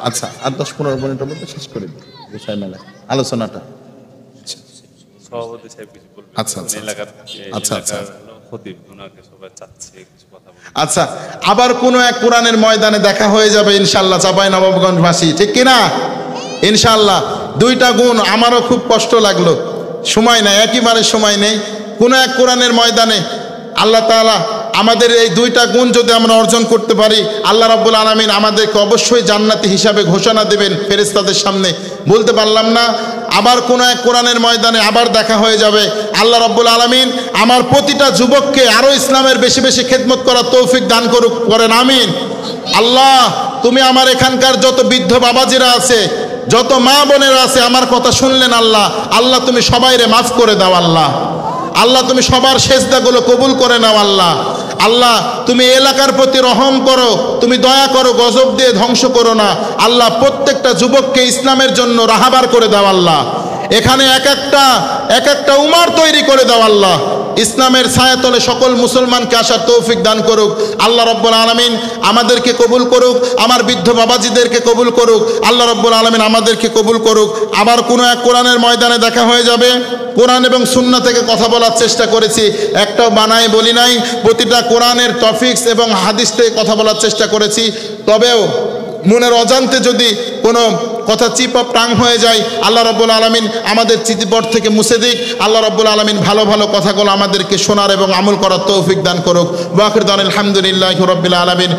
আচ্ছা, আর 10-15 মিনিটের মধ্যে শেষ করে দিই বিষয় মেলা আলোচনাটা। আচ্ছা আচ্ছা আচ্ছা আচ্ছা আচ্ছা, আবার কোনো এক কোরআনের ময়দানে দেখা হয়ে যাবে ইনশাআল্লাহ চাঁপাইনবাবগঞ্জবাসী, ঠিক কিনা? ইনশাআল্লাহ। দুইটা গুণ আমারও খুব কষ্ট লাগলো, সময় নাই, একেবারে সময় নেই। কোনো এক কোরআনের ময়দানে আল্লাহ তাআলা আমাদের এই দুইটা গুণ যদি আমরা অর্জন করতে পারি, আল্লাহ রাব্বুল আলামিন আমাদেরকে অবশ্যই জান্নাতি হিসাবে ঘোষণা দেবেন ফেরেশতাদের সামনে। বলতে পারলাম না। আবার কোনো এক কোরআনের ময়দানে আবার দেখা হয়ে যাবে। আল্লাহ রাব্বুল আলামিন আমার প্রতিটা যুবককে আরো ইসলামের বেশি বেশি খেদমত করার তৌফিক দান করুক, করেন আমিন। আল্লাহ তুমি আমার এখানকার যত বৃদ্ধ বাবাজিরা আছে, যত মা বোনেরা আছে, আমার কথা শুনলেন আল্লাহ, আল্লাহ তুমি সবাইরে মাফ করে দাও আল্লাহ। আল্লাহ তুমি সবার সেজদাগুলো কবুল করে নাও আল্লাহ। আল্লাহ তুমি এলাকার প্রতি রহম করো, তুমি দয়া করো, গজব দিয়ে ধ্বংস করো না আল্লাহ। প্রত্যেকটা যুবককে ইসলামের জন্য রাহাবার করে দাও আল্লাহ। এখানে এক একটা উমার তৈরি করে দাও আল্লাহ। ইসলামের ছায়াতলে সকল মুসলমানকে আসার তৌফিক দান করুক আল্লাহ রাব্বুল আলামিন। আমাদেরকে কবুল করুক, আমার বৃদ্ধ বাবাজিদেরকে কবুল করুক আল্লাহ রাব্বুল আলামিন, আমাদেরকে কবুল করুক। আবার কোনো এক কোরআনের ময়দানে দেখা হয়ে যাবে। কোরআন এবং সুন্নাহ থেকে কথা বলার চেষ্টা করেছি, একটাও বানাই বলি নাই। প্রতিটা কোরআনের টপিকস এবং হাদিস থেকে কথা বলার চেষ্টা করেছি। তবেও মনের অজান্তে যদি কোনো কথা চিপ অফ টাং হয়ে যায়, আল্লাহ রাব্বুল আলামিন আমাদের চিঠিপট থেকে মুছে দিক। আল্লাহ রাব্বুল আলামিন ভালো ভালো কথাগুলো আমাদেরকে শোনার এবং আমল করার তৌফিক দান করুক। ওয়া আখিরু দাওয়ানা আলহামদুলিল্লাহি রাব্বিল আলামিন।